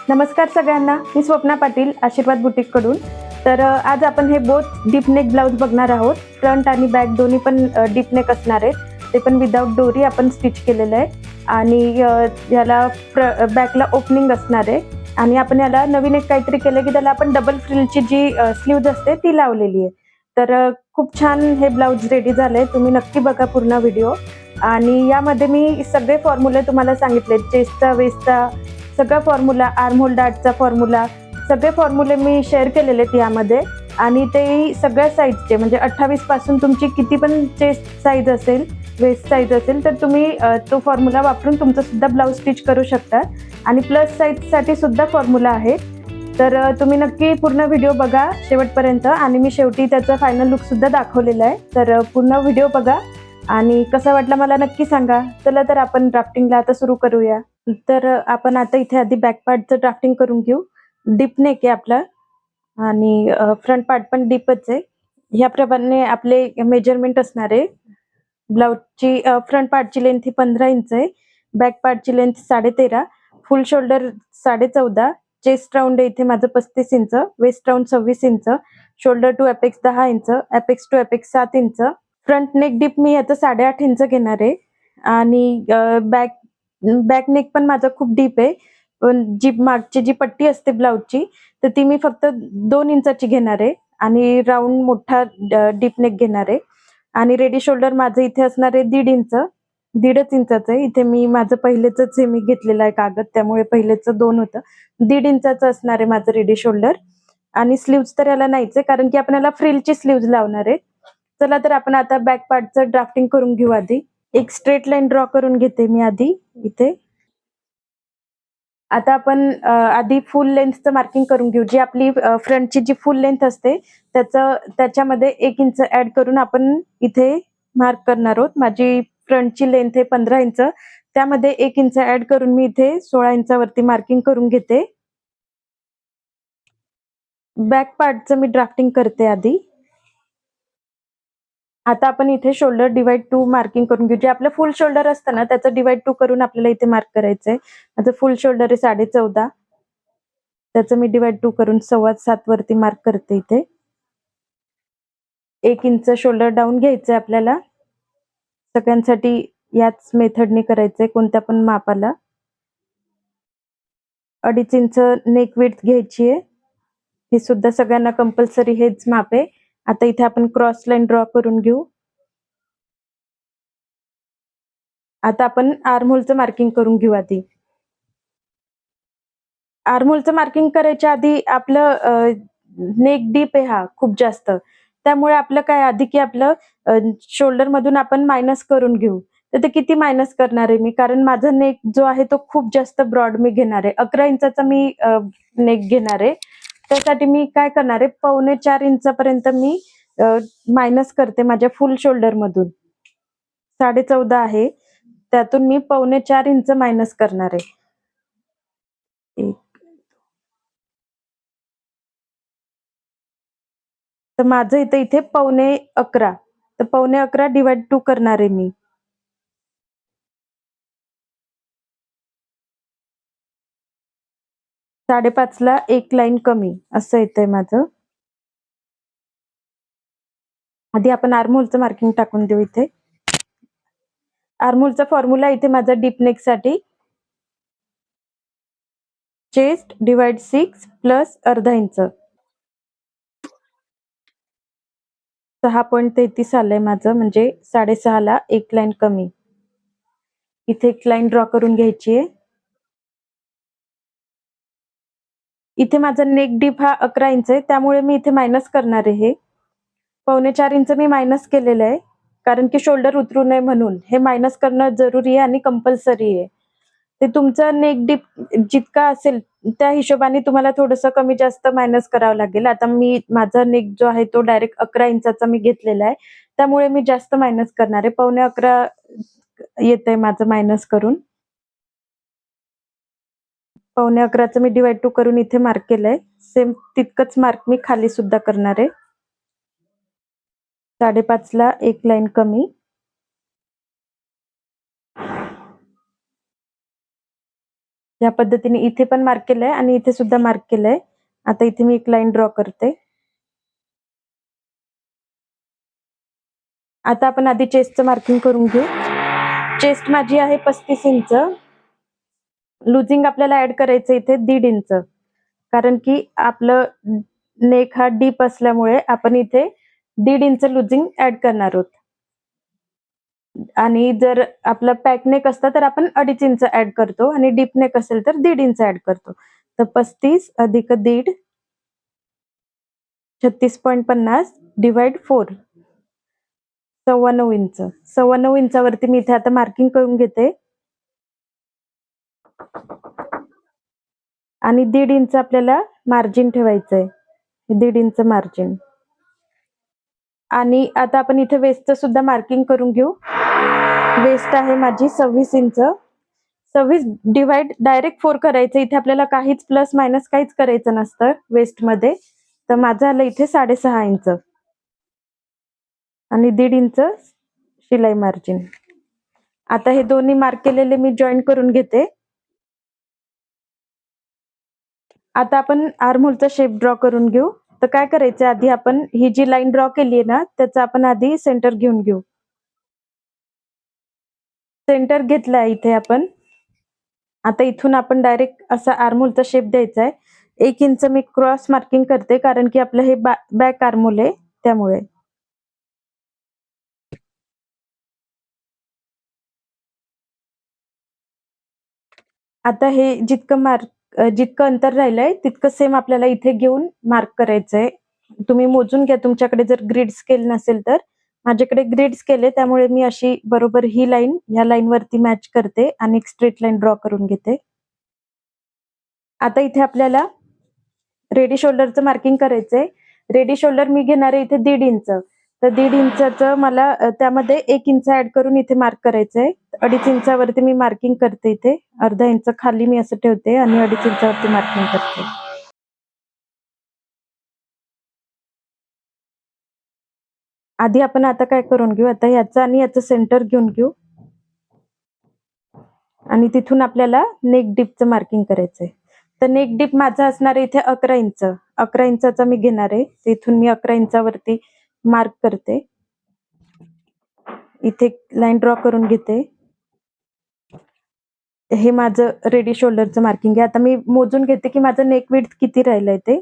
नमस्कार सगळ्यांना, मी स्वप्ना पाटील आशीर्वाद बुटीककडून. तर आज आपण हे बोथ डीप नेक ब्लाऊज बघणार आहोत. फ्रंट आणि बॅक दोन्ही पण डीप नेक असणार आहेत. ते पण विदाऊट डोरी आपण स्टिच केलेलं आहे आणि याला बॅकला ओपनिंग असणार आहे आणि आपण याला नवीन एक काहीतरी केलं की त्याला आपण डबल फ्रिलची जी स्लीव्ज असते ती लावलेली आहे. तर खूप छान हे ब्लाऊज रेडी झालंय. तुम्ही नक्की बघा पूर्ण व्हिडिओ. आणि यामध्ये मी सगळे फॉर्म्युले तुम्हाला सांगितले, चेस्टचा, वेस्टचा, सगळा फॉर्म्युला, आर्म होल डार्टचा फॉर्म्युला, सगळे फॉर्म्युले मी शेअर केलेले आहेत यामध्ये. आणि ते सगळ्या साईजचे म्हणजे 28 पासून तुमची किती पण चेस्ट साईज असेल, वेस्ट साईज असेल तर तुम्ही तो फॉर्म्युला वापरून तुमचं सुद्धा ब्लाऊज स्टिच करू शकता. आणि प्लस साईजसाठी सुद्धा फॉर्म्युला आहे. तर तुम्ही नक्की पूर्ण व्हिडिओ बघा शेवटपर्यंत आणि मी शेवटी त्याचा फायनल लुक सुद्धा दाखवलेला आहे. तर पूर्ण व्हिडिओ बघा आणि कसा वाटला मला नक्की सांगा. चला तर आपण ड्राफ्टिंगला आता सुरू करूया. तर आपण आता इथे आधी बॅक पार्टचं ड्राफ्टिंग करून घेऊ. डीप नेक आहे आपला आणि फ्रंट पार्ट पण डीपच आहे. ह्याप्रमाणे आपले मेजरमेंट असणार आहे. ब्लाऊजची फ्रंट पार्टची लेंथ ही 15 इंच आहे, बॅक पार्टची length 13.5, full shoulder 14.5, chest round आहे इथे माझं 35 inch, waist round 26 inch, shoulder to apex 10 inch, apex to apex 7 inch. Front neck deep मी याचं 8.5 इंच घेणार आहे आणि बॅक नेक पण माझा खूप डीप आहे. पण जी मागची जी पट्टी असते ब्लाऊजची तर ती मी फक्त 2 इंचाची घेणार आहे आणि राऊंड मोठा डीप नेक घेणार आहे. आणि रेडी शोल्डर माझं इथे असणार आहे 1.5 इंच, 1.5च इंचाचं आहे. इथे मी माझं पहिलेच हे मी घेतलेलं आहे कागद, त्यामुळे पहिलेच 2 होतं. 1.5 इंचाचं असणार आहे माझं रेडी शोल्डर. आणि स्लीव्ज तर याला नाहीच आहे कारण की आपण याला फ्रिलची स्लीव्ज लावणार आहे. चला तर आपण आता बॅक पार्टचं ड्राफ्टिंग करून घेऊ. आधी एक स्ट्रेट लाईन ड्रॉ करून घेते मी आधी इथे. आता आपण आधी फुल लेंथचं मार्किंग करून घेऊ. जी आपली फ्रंटची जी फुल लेंथ असते त्याच्यामध्ये 1 इंच ऍड करून आपण इथे मार्क करणार आहोत. माझी फ्रंटची लेंथ आहे 15 इंच, त्यामध्ये 1 इंच ऍड करून मी इथे 16 इंचावरती मार्किंग करून घेते. बॅक पार्टचं मी ड्राफ्टिंग करते आधी. आता आपण इथे शोल्डर डिवाइड टू मार्किंग करून घेऊ. जे आपलं फुल शोल्डर असतं ना त्याचं डिवाइड टू करून आपल्याला इथे मार्क करायचंय. माझं फुल शोल्डर आहे 14.5, त्याचं मी डिवाइड टू करून 7.25 वरती मार्क करते इथे. 1 इंच शोल्डर डाऊन घ्यायचंय आपल्याला. सगळ्यांसाठी याच मेथडने करायचंय, कोणत्या पण मापाला. 2.5 इंच नेक विड्थ घ्यायची आहे. हे सुद्धा सगळ्यांना कंपल्सरी हेच माप आहे. आता इथे आपण क्रॉस लाईन ड्रॉ करून घेऊ. आता आपण आर्महोलचं मार्किंग करून घेऊ आधी. आर्महोलचं मार्किंग करायच्या आधी आपलं नेक डीप आहे हा खूप जास्त, त्यामुळे आपलं काय आधी की आपलं शोल्डर मधून आपण मायनस करून घेऊ. तर ते किती मायनस करणार आहे मी, कारण माझा नेक जो आहे तो खूप जास्त ब्रॉड मी घेणार आहे. 11 इंचाचा मी नेक घेणार आहे. त्यासाठी मी काय करणार आहे, 3.25 इंचापर्यंत मी मायनस करते माझ्या फुल शोल्डर मधून. 14.5 आहे, त्यातून मी 3.25 इंच मायनस करणार आहे. तर माझं इथे 11.25, तर 11.25 डिवाइड 2 करणार आहे मी. साडेपाचला 1 लाईन कमी असं येतंय माझं. आधी आपण आर्महोलचं मार्किंग टाकून देऊ इथे. आर्महोलचा फॉर्म्युला इथे माझा डीप नेक साठी चेस्ट डिवाइड 6 प्लस अर्धा इंच, 6.33 आलंय माझं, म्हणजे 6.5ला 1 लाईन कमी. इथे एक लाईन ड्रॉ करून घ्यायची आहे. इथे माझा नेक डीप हा 11 इंच आहे, त्यामुळे मी इथे मायनस करणार आहे. 3.25 इंच मी मायनस केलेलं आहे कारण की शोल्डर उतरू नये म्हणून. हे मायनस करणं जरुरी आहे आणि कंपल्सरी आहे. ते तुमचं नेक डीप जितका असेल त्या हिशोबाने तुम्हाला थोडंसं कमी जास्त मायनस करावं लागेल. आता मी माझा नेक जो आहे तो डायरेक्ट 11 इंचाचा मी घेतलेला आहे, त्यामुळे मी जास्त मायनस करणार आहे. 11.25 येतंय माझं मायनस करून. 11.25चं मी डिवाइड टू करून इथे मार्क केलंय. सेम तितकंच मार्क मी खाली सुद्धा करणार आहे. 5.5ला 1 लाईन कमी. या पद्धतीने इथे पण मार्क केलंय आणि इथे सुद्धा मार्क केलंय. आता इथे मी एक लाईन ड्रॉ करते. आता आपण आधी चेस्टचं मार्किंग करून घेऊ. चेस्ट माझी आहे 35 इंच. लुजिंग आपल्याला ऍड करायचं इथे 1.5 इंच, कारण की आपलं नेक हा डीप असल्यामुळे आपण इथे 1.5 इंच लुजिंग ऍड करणार आहोत. आणि जर आपला पॅक नेक असता तर आपण 2.5 इंच ऍड करतो आणि डीप नेक असेल तर 1.5 इंच ऍड करतो. तर 35 अधिक 1.5 36.50 डिवाइड 4 9.25 इंच. 9.25 इंचावरती मी इथे आता मार्किंग करून घेते. आणि 1.5 इंच आपल्याला मार्जिन ठेवायचंय. 1.5 इंच मार्जिन. आणि आता आपण इथे वेस्टचं सुद्धा मार्किंग करून घेऊ. वेस्ट आहे माझी 26 इंच. 26 डिवाइड डायरेक्ट 4 करायचं. इथे आपल्याला काहीच प्लस मायनस काहीच करायचं नसतं वेस्ट मध्ये. तर माझं आलं इथे 6.5 इंच आणि 1.5 इंच शिलाई मार्जिन. आता हे दोन्ही मार्क केलेले मी जॉईन करून घेते. आता आपण आर्महोलचा शेप ड्रॉ करून घेऊ. तर काय करायचं, आधी आपण ही जी लाईन ड्रॉ केली आहे ना त्याचा आपण आधी सेंटर घेऊन घेऊ. सेंटर घेतलाय इथे आपण. आता इथून आपण डायरेक्ट असा आर्महोलचा शेप द्यायचा आहे. 1 इंच मी क्रॉस मार्किंग करते, कारण की आपलं हे बॅक आर्महोल आहे त्यामुळे. आता हे जितकं अंतर राहिलंय तितकं सेम आपल्याला इथे घेऊन मार्क करायचंय. तुम्ही मोजून घ्या तुमच्याकडे जर ग्रिड स्केल नसेल तर. माझ्याकडे ग्रिड स्केल आहे त्यामुळे मी अशी बरोबर ही लाईन या लाईन वरती मॅच करते आणि एक स्ट्रेट लाईन ड्रॉ करून घेते. आता इथे आपल्याला रेडी शोल्डरचं मार्किंग करायचंय. रेडी शोल्डर मी घेणार आहे इथे 1.5 इंच. तर 1.5 इंचाचं मला त्यामध्ये 1 इंच ऍड करून इथे मार्क करायचंय. 2.5 इंचावरती मी मार्किंग करते इथे. अर्धा इंच खाली मी असं ठेवते आणि 2.5 इंचावरती मार्किंग करते. आधी आपण आता काय करून घेऊ, आता याचं आणि याचं सेंटर घेऊन घेऊ आणि तिथून आपल्याला नेक डीपचं मार्किंग करायचंय. तर नेक डीप माझा असणार आहे इथे 11 इंच. 11 इंचाचा मी घेणार आहे. तिथून मी 11 इंचावरती मार्क करते. इथे लाईन ड्रॉ करून घेते. हे माझं रेडी शोल्डरचं मार्किंग आहे. आता मी मोजून घेते की माझं नेक विड्थ किती राहिलंय ते.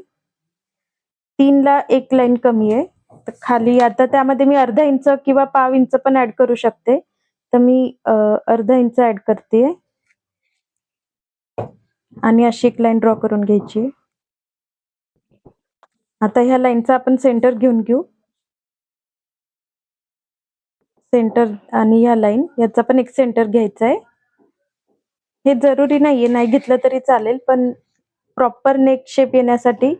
3 ला 1 लाईन कमी आहे. तर खाली आता त्यामध्ये मी अर्धा इंच किंवा पाव इंच पण ऍड करू शकते. तर मी अर्धा इंच ऍड करते आणि अशी एक लाईन ड्रॉ करून घ्यायची. आता ह्या लाईनचा आपण सेंटर घेऊन घेऊ. सेंटर आणि ह्या लाईन याचा पण एक सेंटर घ्यायचा आहे. हे जरुरी नाहीये, नाही घेतलं तरी चालेल, पण प्रॉपर नेक शेप येण्यासाठी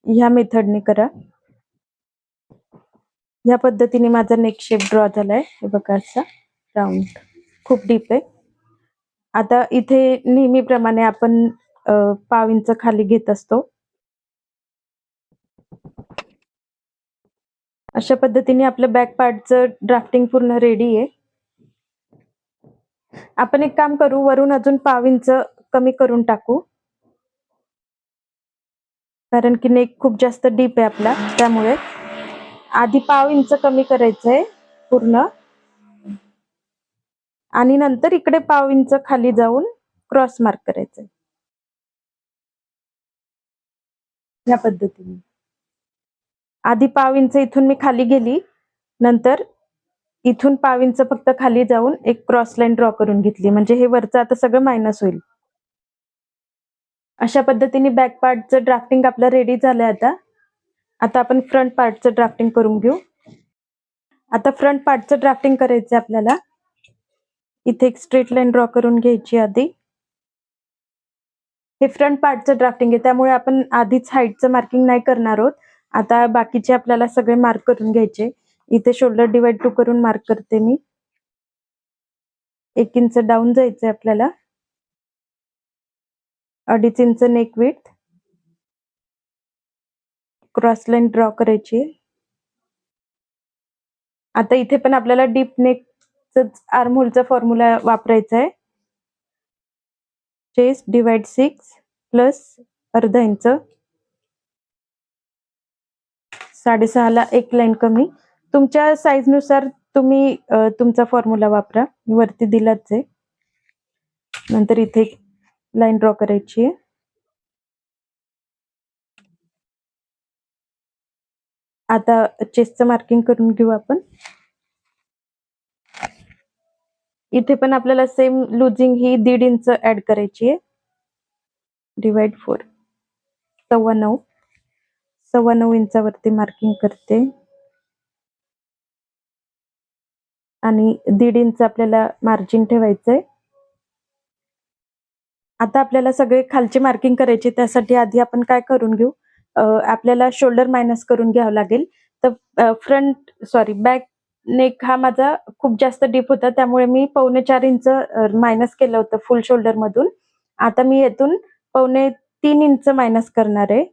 ह्या मेथडने करा. या पद्धतीने माझा नेक शेप ड्रॉ झालाय. हे बघा असा राऊंड, खूप डीप आहे. आता इथे नेहमीप्रमाणे आपण पाव इंच खाली घेत असतो. अशा पद्धतीने आपलं बॅक पार्टचं ड्राफ्टिंग पूर्ण रेडी आहे. आपण एक काम करू, वरून अजून पाव इंच कमी करून टाकू, कारण की नेक खूप जास्त डीप आहे आपला. त्यामुळे आधी पाव इंच कमी करायचंय पूर्ण आणि नंतर इकडे पाव इंच खाली जाऊन क्रॉस मार्क करायचंय. या पद्धतीने आधी पाव इंच इथून मी खाली गेली, नंतर इथून पाव इंच फक्त खाली जाऊन एक क्रॉस लाईन ड्रॉ करून घेतली, म्हणजे हे वरचं आता सगळं मायनस होईल. अशा पद्धतीने बॅक पार्टचं ड्राफ्टिंग आपलं रेडी झालंय. आता आपण फ्रंट पार्टचं ड्राफ्टिंग करून घेऊ. आता फ्रंट पार्टचं ड्राफ्टिंग करायचं आपल्याला. इथे एक स्ट्रेट लाईन ड्रॉ करून घ्यायची आधी. हे फ्रंट पार्टचं ड्राफ्टिंग आहे त्यामुळे आपण आधीच हाईटचं मार्किंग नाही करणार आहोत. आता बाकीचे आपल्याला सगळे मार्क करून घ्यायचे. इथे शोल्डर डिवाइड 2 करून मार्क करते मी. 1 इंच डाऊन जायचंय आपल्याला. 2.5 inch neck width. Cross line draw करायची. आता इथे पण आपल्याला डीप नेकच आर्महोलचा फॉर्म्युला वापरायचा आहे. चेस्ट डिवाइड 6 प्लस अर्धा इंच, 6.5 ला एक लाईन कमी. तुमच्या साईज नुसार तुम्ही तुमचा फॉर्म्युला वापरा, मी वरती दिलाच आहे. नंतर इथे लाईन ड्रॉ करायची आहे. आता चेस्टचं मार्किंग करून घेऊ आपण. इथे पण आपल्याला सेम लुजिंग ही 1.5 इंच ऍड करायची आहे. डिवाइड 4, 9.25 इंचावरती मार्किंग करते आणि 1.5 इंच आपल्याला मार्जिन ठेवायचंय. आता आपल्याला सगळे खालची मार्किंग करायची, त्यासाठी आधी आपण काय करून घेऊ, आपल्याला शोल्डर मायनस करून घ्यावं लागेल. तर बॅक नेक हा माझा खूप जास्त डीप होता, त्यामुळे मी 4.25 इंच मायनस केलं होतं फुल शोल्डर मधून. आता मी येथून 3.25 इंच मायनस करणार आहे.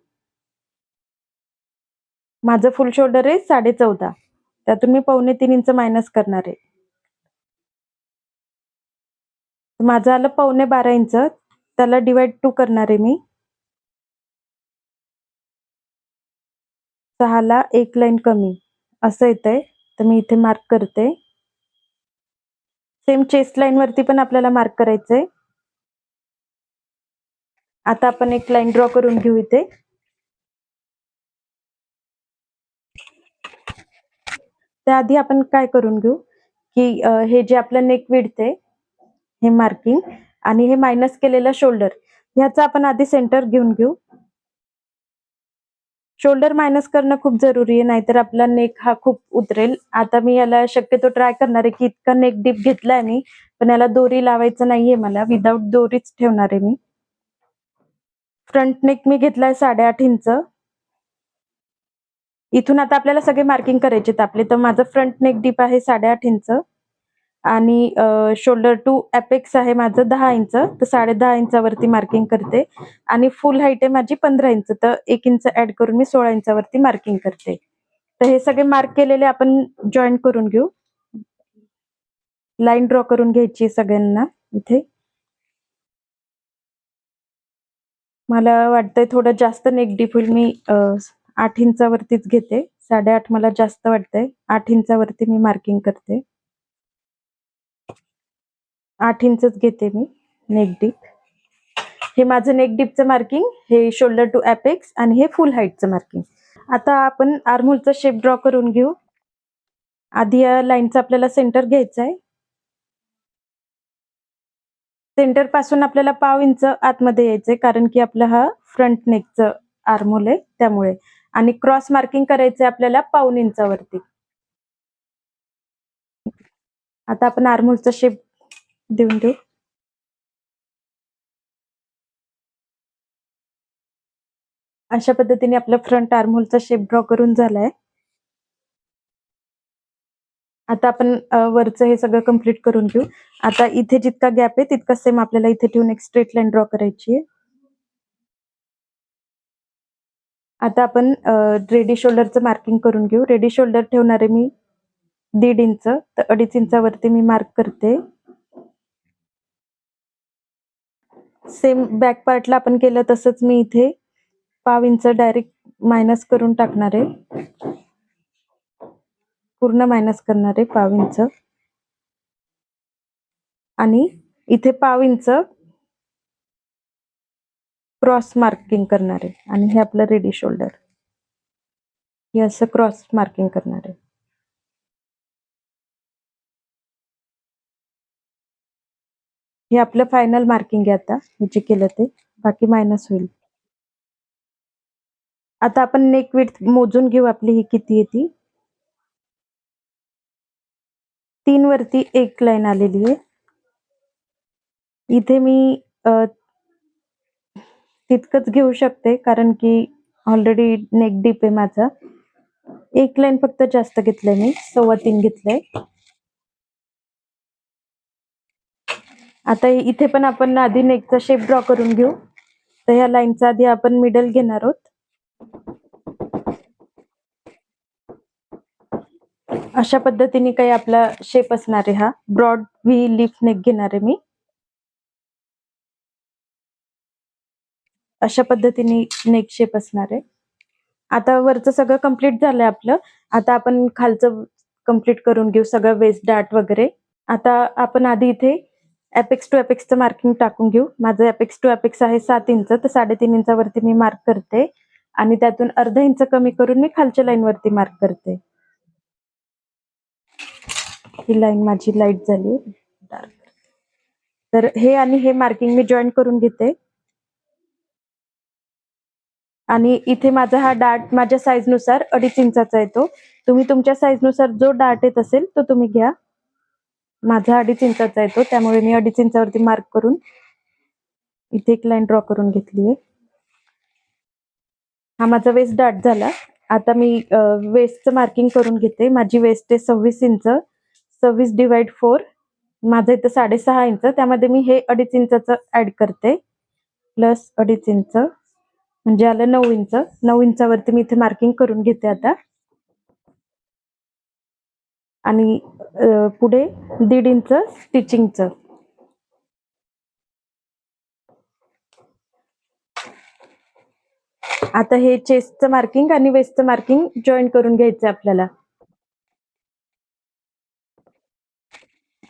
माझं फुल शोल्डर आहे 14.5, त्यातून मी 3.25 इंच मायनस करणार आहे. माझं आलं 12.25 इंच, त्याला डिवाइड 2 करणार आहे मी. 6 ला एक लाईन कमी असं येतंय, तर मी इथे मार्क करते. सेम चेस्ट लाईन वरती पण आपल्याला मार्क करायचंय. आता आपण एक लाईन ड्रॉ करून घेऊ इथे. त्याआधी आपण काय करून घेऊ की हे जे आपलं नेक विड्थ आहे, हे मार्किंग आणि हे मायनस केलेलं शोल्डर, ह्याचा आपण आधी सेंटर घेऊन घेऊ. शोल्डर मायनस करणं खूप जरुरी आहे, नाहीतर आपला नेक हा खूप उतरेल. आता मी याला शक्यतो ट्राय करणार आहे की इतका नेक डीप घेतलाय मी, पण याला दोरी लावायचं नाहीये मला, विदाऊट दोरीच ठेवणार आहे मी. फ्रंट नेक मी घेतलाय 8.5 इंच. इथून आता आपल्याला सगळे मार्किंग करायचे आपले. तर माझं फ्रंट नेक डीप आहे 8.5 इंच आणि शोल्डर टू अपेक्स आहे माझं 10 इंच, तर 10.5 इंचावरती मार्किंग करते. आणि फुल हाईट आहे माझी 15 इंच, तर 1 इंच ऍड करून मी 16 इंचावरती मार्किंग करते. तर हे सगळे मार्क केलेले आपण जॉईन करून घेऊ. लाईन ड्रॉ करून घ्यायची सगळ्यांना इथे. मला वाटतंय थोडं जास्त नेक डीप होईल, मी 8 इंचावरतीच घेते. 8.5 मला जास्त वाटतंय, 8 इंचावरती मी मार्किंग करते. 8 इंचच घेते मी नेक डीप. हे माझं नेक डीपचं मार्किंग, हे शोल्डर टू अपेक्स आणि हे फुल हाईटचं मार्किंग. आता आपण आर्महोलचा शेप ड्रॉ करून घेऊ. आधी या लाईनचा आपल्याला सेंटर घ्यायचा आहे. सेंटर पासून आपल्याला 1/2 इंच आतमध्ये यायचंय, कारण की आपला हा फ्रंट नेकचं आर्महोल आहे त्यामुळे. आणि क्रॉस मार्किंग करायचंय आपल्याला 1/2 इंचावरती. आता आपण आर्महोलचा शेप देऊन देऊ. अशा पद्धतीने आपला फ्रंट आर्महोलचा शेप ड्रॉ करून झालाय. आता आपण वरचं हे सगळं कम्प्लीट करून घेऊ. आता इथे जितका गॅप आहे तितका सेम आपल्याला इथे ठेवून एक स्ट्रेट लाईन ड्रॉ करायची आहे. आता आपण रेडी शोल्डरचं मार्किंग करून घेऊ. रेडी शोल्डर ठेवणार आहे मी 1.5 इंच, तर 2.5 इंचावरती मी मार्क करते. सेम बॅक पार्टला आपण केलं तसंच मी इथे 1/2 इंच डायरेक्ट मायनस करून टाकणार आहे. पूर्ण मायनस करणार आहे 1/2 इंच आणि इथे 1/2 इंच क्रॉस मार्किंग करणार आहे. आणि हे आपलं रेडी शोल्डर, हे असं क्रॉस मार्किंग करणार आहे. हे आपलं फायनल मार्किंग आहे. आता हे जे केलं ते बाकी मायनस होईल. आता आपण नेक विड्थ मोजून घेऊ आपली, ही किती येते. 3 वरती एक लाईन आलेली आहे. इथे मी तितकंच घेऊ शकते, कारण की ऑलरेडी नेक डीप आहे माझा. एक लाईन फक्त जास्त घेतलंय मी, 3.25 घेतलंय. आता इथे पण आपण आधी नेकचा शेप ड्रॉ करून घेऊ. तर ह्या लाईनचा आधी आपण मिडल घेणार आहोत. अशा पद्धतीने काही आपला शेप असणार आहे. हा ब्रॉड व्ही लिफ नेक घेणार आहे मी. अशा पद्धतीने नेक शेप असणार आहे. आता वरचं सगळं कंप्लीट झालंय आपलं. आता आपण खालचं कंप्लीट करून घेऊ सगळं वेस्ट डार्ट वगैरे. आता आपण आधी इथे अपेक्स टू अपेक्सचं मार्किंग टाकून घेऊ. माझं अपेक्स टू अपेक्स आहे 7 इंच, तर 3.5 इंचावरती मी मार्क करते आणि त्यातून अर्धा इंच कमी करून मी खालच्या लाईन वरती मार्क करते. ही लाईन माझी लाईट झाली डार्क. तर हे आणि हे मार्किंग मी जॉईन करून घेते. आणि इथे माझा हा डार्ट माझ्या साईज नुसार 2.5 इंचाचा येतो. तुम्ही तुमच्या साईज नुसार जो डार्ट येत असेल तो तुम्ही घ्या. माझा 2.5 इंचाचा येतो, त्यामुळे मी 2.5 इंचावरती मार्क करून इथे एक लाईन ड्रॉ करून घेतली आहे. हा माझा वेस्ट डार्ट झाला. आता मी वेस्टचं मार्किंग करून घेते. माझी वेस्ट आहे 26 इंच. 26 डिवाइड 4, माझं इथं 6.5 इंच. त्यामध्ये मी हे 2.5 इंचाचं ऍड करते, प्लस 2.5 इंच म्हणजे आलं 9 इंच. 9 इंचावरती मी इथे मार्किंग करून घेते आता. आणि पुढे 1.5 इंच स्टिचिंगचं. आता हे चेस्टचं मार्किंग आणि वेस्टचं मार्किंग जॉईन करून घ्यायचं आपल्याला.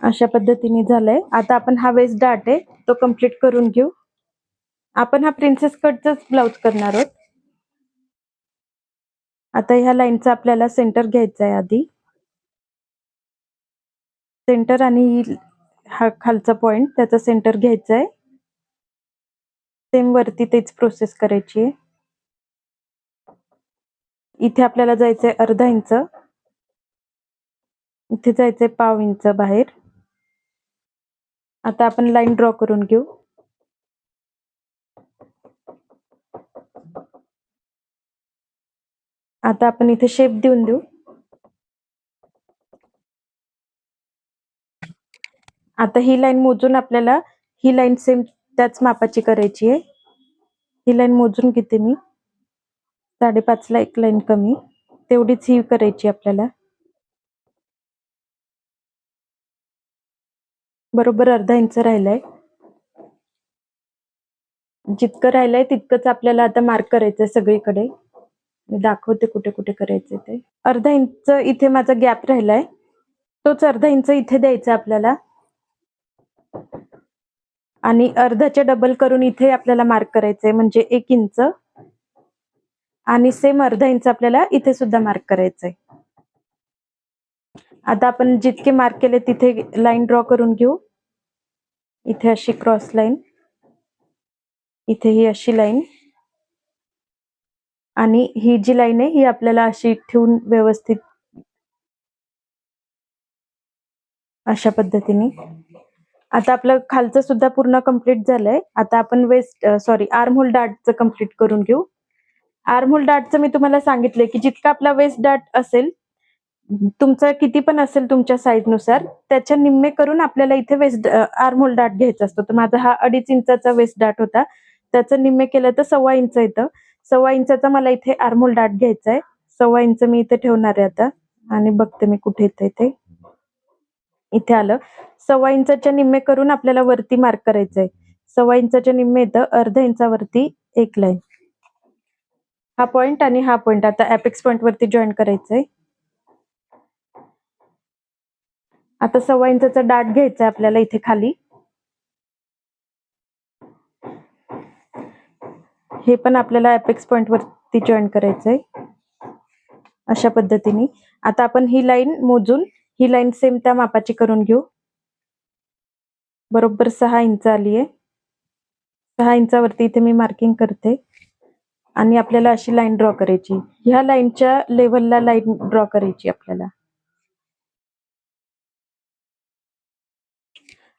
अशा पद्धतीने झालंय. आता आपण हा वेस्ट डार्ट आहे तो कम्प्लीट करून घेऊ. आपण हा प्रिन्सेस कटचाच ब्लाउज करणार आहोत. आता ह्या लाईनचा आपल्याला सेंटर घ्यायचा आहे आधी. सेंटर आणि हा खालचा पॉइंट त्याचा सेंटर घ्यायचा आहे. सेम वरती तेच प्रोसेस करायची आहे. इथे आपल्याला जायचंय अर्धा इंच, इथे जायचंय 1/2 इंच बाहेर. आता आपण लाईन ड्रॉ करून घेऊ. आता आपण इथे शेप देऊन देऊ. आता ही लाईन मोजून आपल्याला ही लाईन सेम त्याच मापाची करायची आहे. ही लाईन मोजून घेते मी. 5.5 ला एक लाईन कमी, तेवढीच ही करायची आपल्याला. बरोबर अर्धा इंच राहिलाय. जितकं राहिलंय तितकंच आपल्याला आता मार्क करायचंय सगळीकडे. मी दाखवते कुठे कुठे करायचंय ते. अर्धा इंच इथे माझा गॅप राहिलाय, तोच अर्धा इंच इथे द्यायचा आपल्याला. आणि अर्धाच्या डबल करून इथे आपल्याला मार्क करायचंय, म्हणजे 1 इंच. आणि सेम अर्धा इंच आपल्याला इथे सुद्धा मार्क करायचंय. आता आपण जितके मार्क केले तिथे लाईन ड्रॉ करून घेऊ. इथे अशी क्रॉस लाईन, इथे ही अशी लाईन, आणि ही जी लाईन आहे ही आपल्याला अशी ठेवून व्यवस्थित अशा पद्धतीने. आता आपलं खालचं सुद्धा पूर्ण कंप्लीट झालंय. आता आपण आर्म होल डार्टचं कंप्लीट करून घेऊ. आर्म होल डार्टचं मी तुम्हाला सांगितलंय की जितका आपला वेस्ट डार्ट असेल, तुमचा किती पण असेल तुमच्या साईज नुसार, त्याच्या निम्मे करून आपल्याला इथे वेस्ट आर्म होल डार्ट घ्यायचा असतो. तर माझा हा 2.5 इंचाचा वेस्ट डार्ट होता, त्याचं निम्मे केलं तर 1.25 इंच येतं. 1.25 इंचाचा मला इथे आर्म होल डार्ट घ्यायचा आहे. 1.25 इंच मी इथे ठेवणार आहे आता, आणि बघते मी कुठे येतंय ते. इथे आलं. 1.25 इंचाच्या निम्मे करून आपल्याला वरती मार्क करायचंय. 1.25 इंचाच्या निम्मे येतं, अर्धा इंचावरती एक लाईन. हा पॉइंट आणि हा पॉइंट आता अपेक्स पॉइंट वरती जॉईन करायचंय. आता 1.25 इंचाचा डार्ट घ्यायचा आपल्याला इथे खाली. हे पण आपल्याला अपेक्स पॉइंट वरती जॉईन करायचंय अशा पद्धतीने. आता आपण ही लाईन मोजून ही लाईन सेम त्या मापाची करून घेऊ. बरोबर 6 इंच आली आहे. 6 इंचावरती इथे मी मार्किंग करते आणि आपल्याला अशी लाईन ड्रॉ करायची. ह्या लाईनच्या लेवलला लाईन ड्रॉ करायची आपल्याला.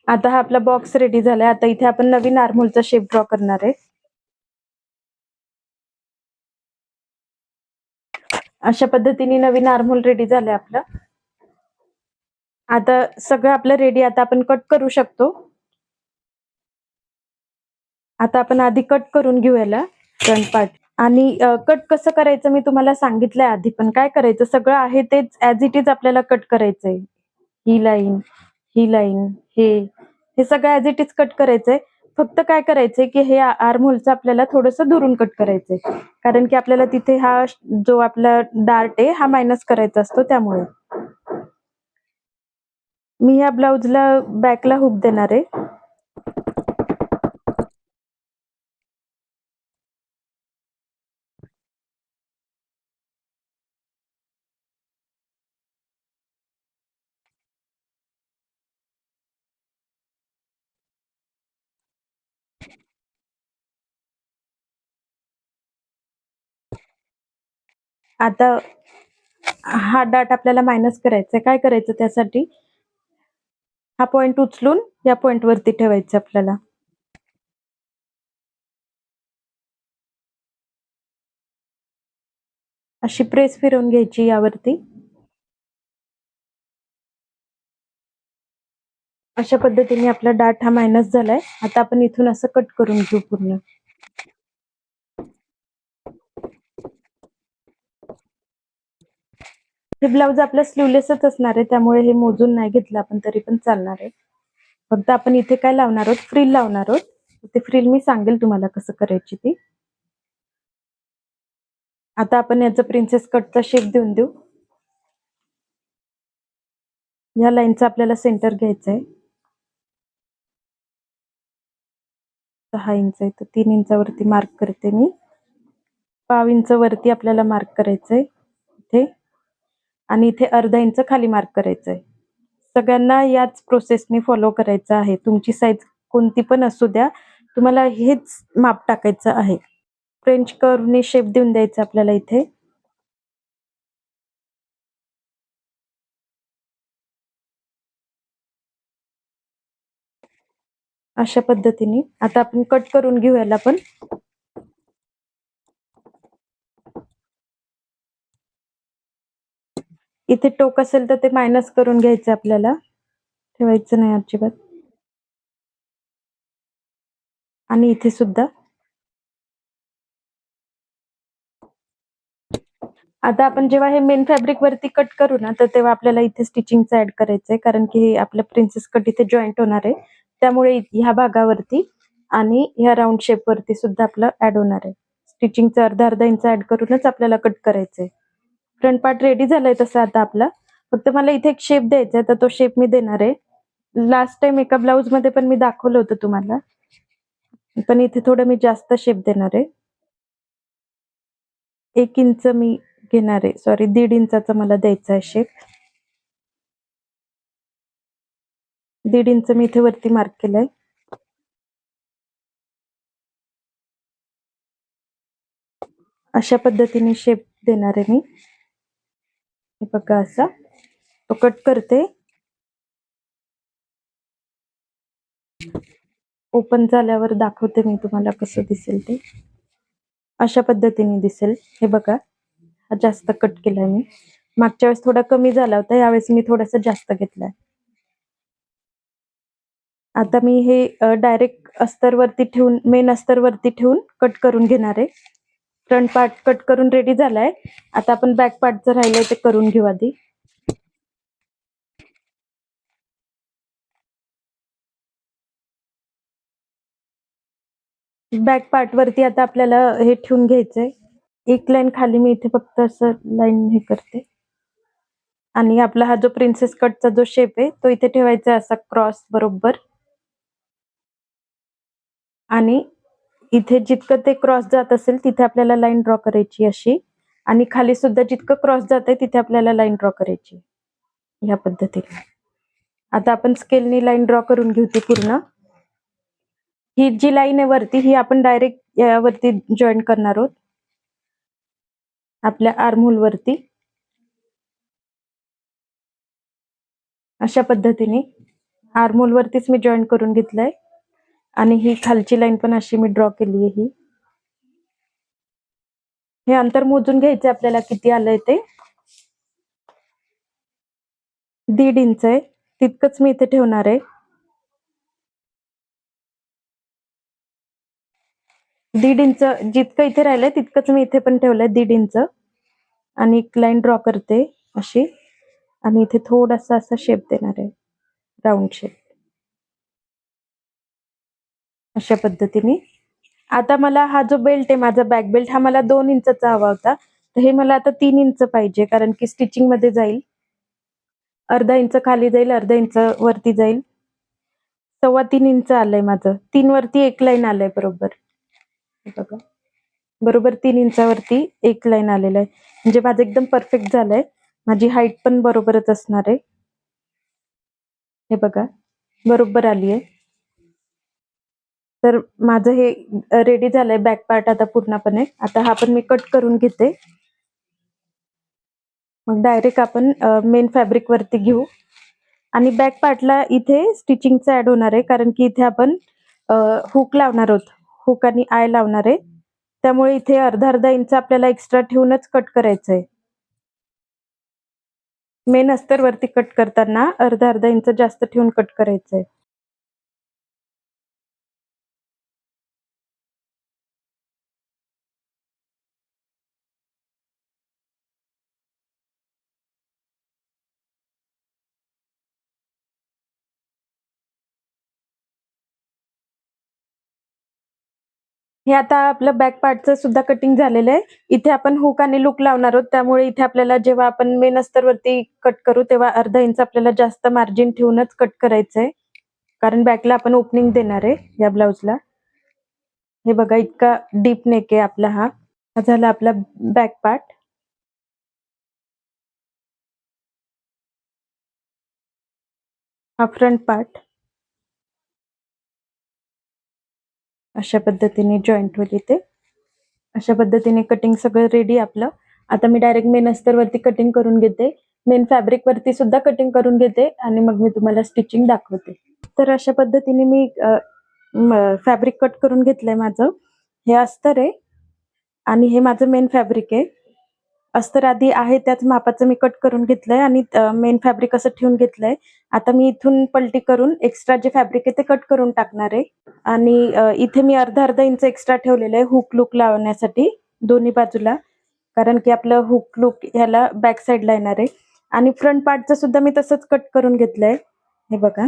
आता हा आपला बॉक्स रेडी झालाय. आता इथे आपण नवीन आर्महोलचा शेप ड्रॉ करणार आहे. अशा पद्धतीने नवीन आर्महोल रेडी झालंय आपलं. आता सगळं आपलं रेडी. आता आपण कट करू शकतो. आता आपण आधी कट करून घेऊ याला फ्रंट पार्ट. आणि कट कसं करायचं मी तुम्हाला सांगितलंय आधी, पण काय करायचं सगळं आहे तेच ऍज इट इज आपल्याला कट करायचंय. ही लाईन, ही लाईन, हे सगळं ऍज इट इज कट करायचंय. फक्त काय करायचंय की हे आर्म होलचं आपल्याला थोडंसं दुरून कट करायचंय, कारण की आपल्याला तिथे हा जो आपला डार्ट आहे हा मायनस करायचा असतो. त्यामुळे मी या ब्लाउजला बॅकला हुक देणार आहे. आता हा डार्ट आपल्याला मायनस करायचा आहे. काय करायचं त्यासाठी, हा पॉइंट उचलून या पॉइंट वरती ठेवायचं आपल्याला. अशी प्रेस फिरवून घ्यायची यावरती. अशा पद्धतीने आपला डार्ट हा मायनस झालाय. आता आपण इथून असं कट करून घेऊ पूर्ण. हे ब्लाउज आपला स्लीवलेसच असणार आहे, त्यामुळे हे मोजून नाही घेतलं आपण तरी पण चालणार आहे. फक्त आपण इथे काय लावणार आहोत, फ्रिल लावणार आहोत. ते फ्रिल मी सांगेल तुम्हाला कसं करायची ती. आता आपण याचा प्रिन्सेस कटचा शेप देऊन देऊ. या लाईनचा आपल्याला सेंटर घ्यायचा आहे. 6 इंच आहे, तर 3 इंचावरती मार्क करते मी. 1/2 इंच वरती आपल्याला मार्क करायचंय इथे, आणि इथे अर्धा इंच खाली मार्क करायचंय. सगळ्यांना याच प्रोसेसने फॉलो करायचं आहे. तुमची साईज कोणती पण असू द्या, तुम्हाला हेच माप टाकायचं आहे. फ्रेंच कर्वने शेप देऊन द्यायचा आपल्याला इथे. अशा पद्धतीने आता आपण कट करून घेऊ याला पण. इथे टोक असेल तर ते मायनस करून घ्यायचं आपल्याला, ठेवायचं नाही अजिबात. आणि इथे सुद्धा. आता आपण जेव्हा हे मेन फॅब्रिक वरती कट करू ना, तर तेव्हा आपल्याला इथे स्टिचिंगचं ऍड करायचंय, कारण की हे आपलं प्रिन्सेस कट इथे जॉईंट होणार आहे. त्यामुळे ह्या भागावरती आणि ह्या राऊंड शेप वरती सुद्धा आपलं ऍड होणार आहे. स्टिचिंगचं अर्धा अर्धा इंच ऍड करूनच आपल्याला कट करायचंय. फ्रंट पार्ट रेडी झालाय तसा आता आपला. फक्त मला इथे एक शेप द्यायचा आहे, तर तो शेप मी देणार आहे. लास्ट टाइम एका ब्लाउज मध्ये पण मी दाखवलं होतं तुम्हाला, पण इथे थोडं मी जास्त शेप देणार आहे. 1 इंच मी घेणार आहे, सॉरी 1.5 इंचाचा मला द्यायचा आहे शेप. 1.5 इंच मी इथे वरती मार्क केलंय. अशा पद्धतीने शेप देणार आहे मी. हे बघा असा तो कट करते. ओपन झाल्यावर दाखवते मी तुम्हाला कसं दिसेल ते. अशा पद्धतीने दिसेल. हे बघा, हा जास्त कट केलाय मी. मागच्या वेळेस थोडा कमी झाला होता, यावेळेस मी थोडासा जास्त घेतलाय. आता मी हे डायरेक्ट अस्तर वरती ठेवून, मेन अस्तर वरती ठेवून कट करून घेणार आहे. फ्रंट पार्ट कट करून रेडी झालाय. आता आपण बॅक पार्ट जर राहिलंय ते करून घेऊ आधी. बॅक पार्ट वरती आता आपल्याला हे ठेवून घ्यायचंय. एक लाईन खाली मी इथे फक्त असं लाईन हे करते, आणि आपला हा जो प्रिन्सेस कटचा जो शेप आहे तो इथे ठेवायचा असा क्रॉस बरोबर. आणि इथे जितकं ते क्रॉस जात असेल तिथे आपल्याला लाईन ड्रॉ करायची अशी, आणि खाली सुद्धा जितकं क्रॉस जात आहे तिथे आपल्याला लाईन ड्रॉ करायची या पद्धतीने. आता आपण स्केलनी लाईन ड्रॉ करून घेऊ ती पूर्ण. ही जी लाईन आहे वरती, ही आपण डायरेक्ट यावरती जॉईन करणार आहोत आपल्या आर्महोल वरती. अशा पद्धतीने आर्महोल वरतीच मी जॉईन करून घेतलंय, आणि ही खालची लाईन पण अशी मी ड्रॉ केली आहे. ही हे अंतर मोजून घ्यायचं आपल्याला किती आलंय ते. 1.5 इंच आहे, तितकंच मी इथे ठेवणार आहे. 1.5 इंच जितकं इथे राहिलंय तितकंच मी इथे पण ठेवलंय, 1.5 इंच. आणि एक लाईन ड्रॉ करते अशी, आणि इथे थोडासा असा शेप देणार आहे, राऊंड शेप. अशा पद्धतीने. आता मला हा जो बेल्ट आहे माझा बॅक बेल्ट हा मला 2 इंचचा हवा होता. तर हे मला आता 3 इंच पाहिजे कारण की स्टिचिंग मध्ये जाईल. अर्धा इंच खाली जाईल, अर्धा इंच वरती जाईल. 3.25 इंच आलंय माझं. 3 वरती एक लाईन आलंय बरोबर. हे बघा. बरोबर 3 इंचावरती एक लाईन आलेलं आहे. म्हणजे माझं एकदम परफेक्ट झालंय. माझी हाईट पण बरोबरच असणार आहे. हे बघा. बरोबर आली आहे. तर माझं हे रेडी झालंय बॅक पार्ट आता पूर्णपणे. आता हा पण मी कट करून घेते. मग डायरेक्ट आपण मेन फॅब्रिक वरती घेऊ आणि बॅक पार्टला इथे स्टिचिंगचं ऍड होणार आहे कारण की इथे आपण हुक लावणार आहोत. हुक आणि आय लावणार आहे. त्यामुळे इथे अर्धा इंच आपल्याला एक्स्ट्रा ठेवूनच कट करायचं आहे. मेन अस्तर वरती कट करताना अर्धा इंच जास्त ठेवून कट करायचंय. हे आता आपलं बॅक पार्टचं सुद्धा कटिंग झालेलं आहे. इथे आपण हुक आणि लूक लावणार आहोत. त्यामुळे इथे आपल्याला जेव्हा आपण मेन अस्तरवरती कट करू तेव्हा अर्धा इंच आपल्याला जास्त मार्जिन ठेवूनच कट करायचंय. कारण बॅकला आपण ओपनिंग देणार आहे या ब्लाउजला. हे बघा इतका डीप नेक आहे आपला हा. हा झाला आपला बॅक पार्ट. हा फ्रंट पार्ट. अशा पद्धतीने जॉईंट होईल इथे. अशा पद्धतीने कटिंग सगळं रेडी आपलं. आता मी डायरेक्ट मेन अस्तरवरती कटिंग करून घेते. मेन फॅब्रिक वरती सुद्धा कटिंग करून घेते आणि मग मी तुम्हाला स्टिचिंग दाखवते. तर अशा पद्धतीने मी फॅब्रिक कट करून घेतलंय माझं. हे अस्तर आहे आणि हे माझं मेन फॅब्रिक आहे. अस्तर आधी आहे त्याच मापाचं मी कट करून घेतलंय आणि मेन फॅब्रिक असं ठेवून घेतलंय. आता मी इथून पलटी करून एक्स्ट्रा जे फॅब्रिक आहे ते कट करून टाकणार आहे आणि इथे मी अर्धा इंच एक्स्ट्रा ठेवलेलं आहे हुक लूक लावण्यासाठी दोन्ही बाजूला. कारण की आपलं हुक लूक ह्याला बॅक साईडला येणार आहे आणि फ्रंट पार्टचं सुद्धा मी तसंच कट करून घेतलंय. हे बघा.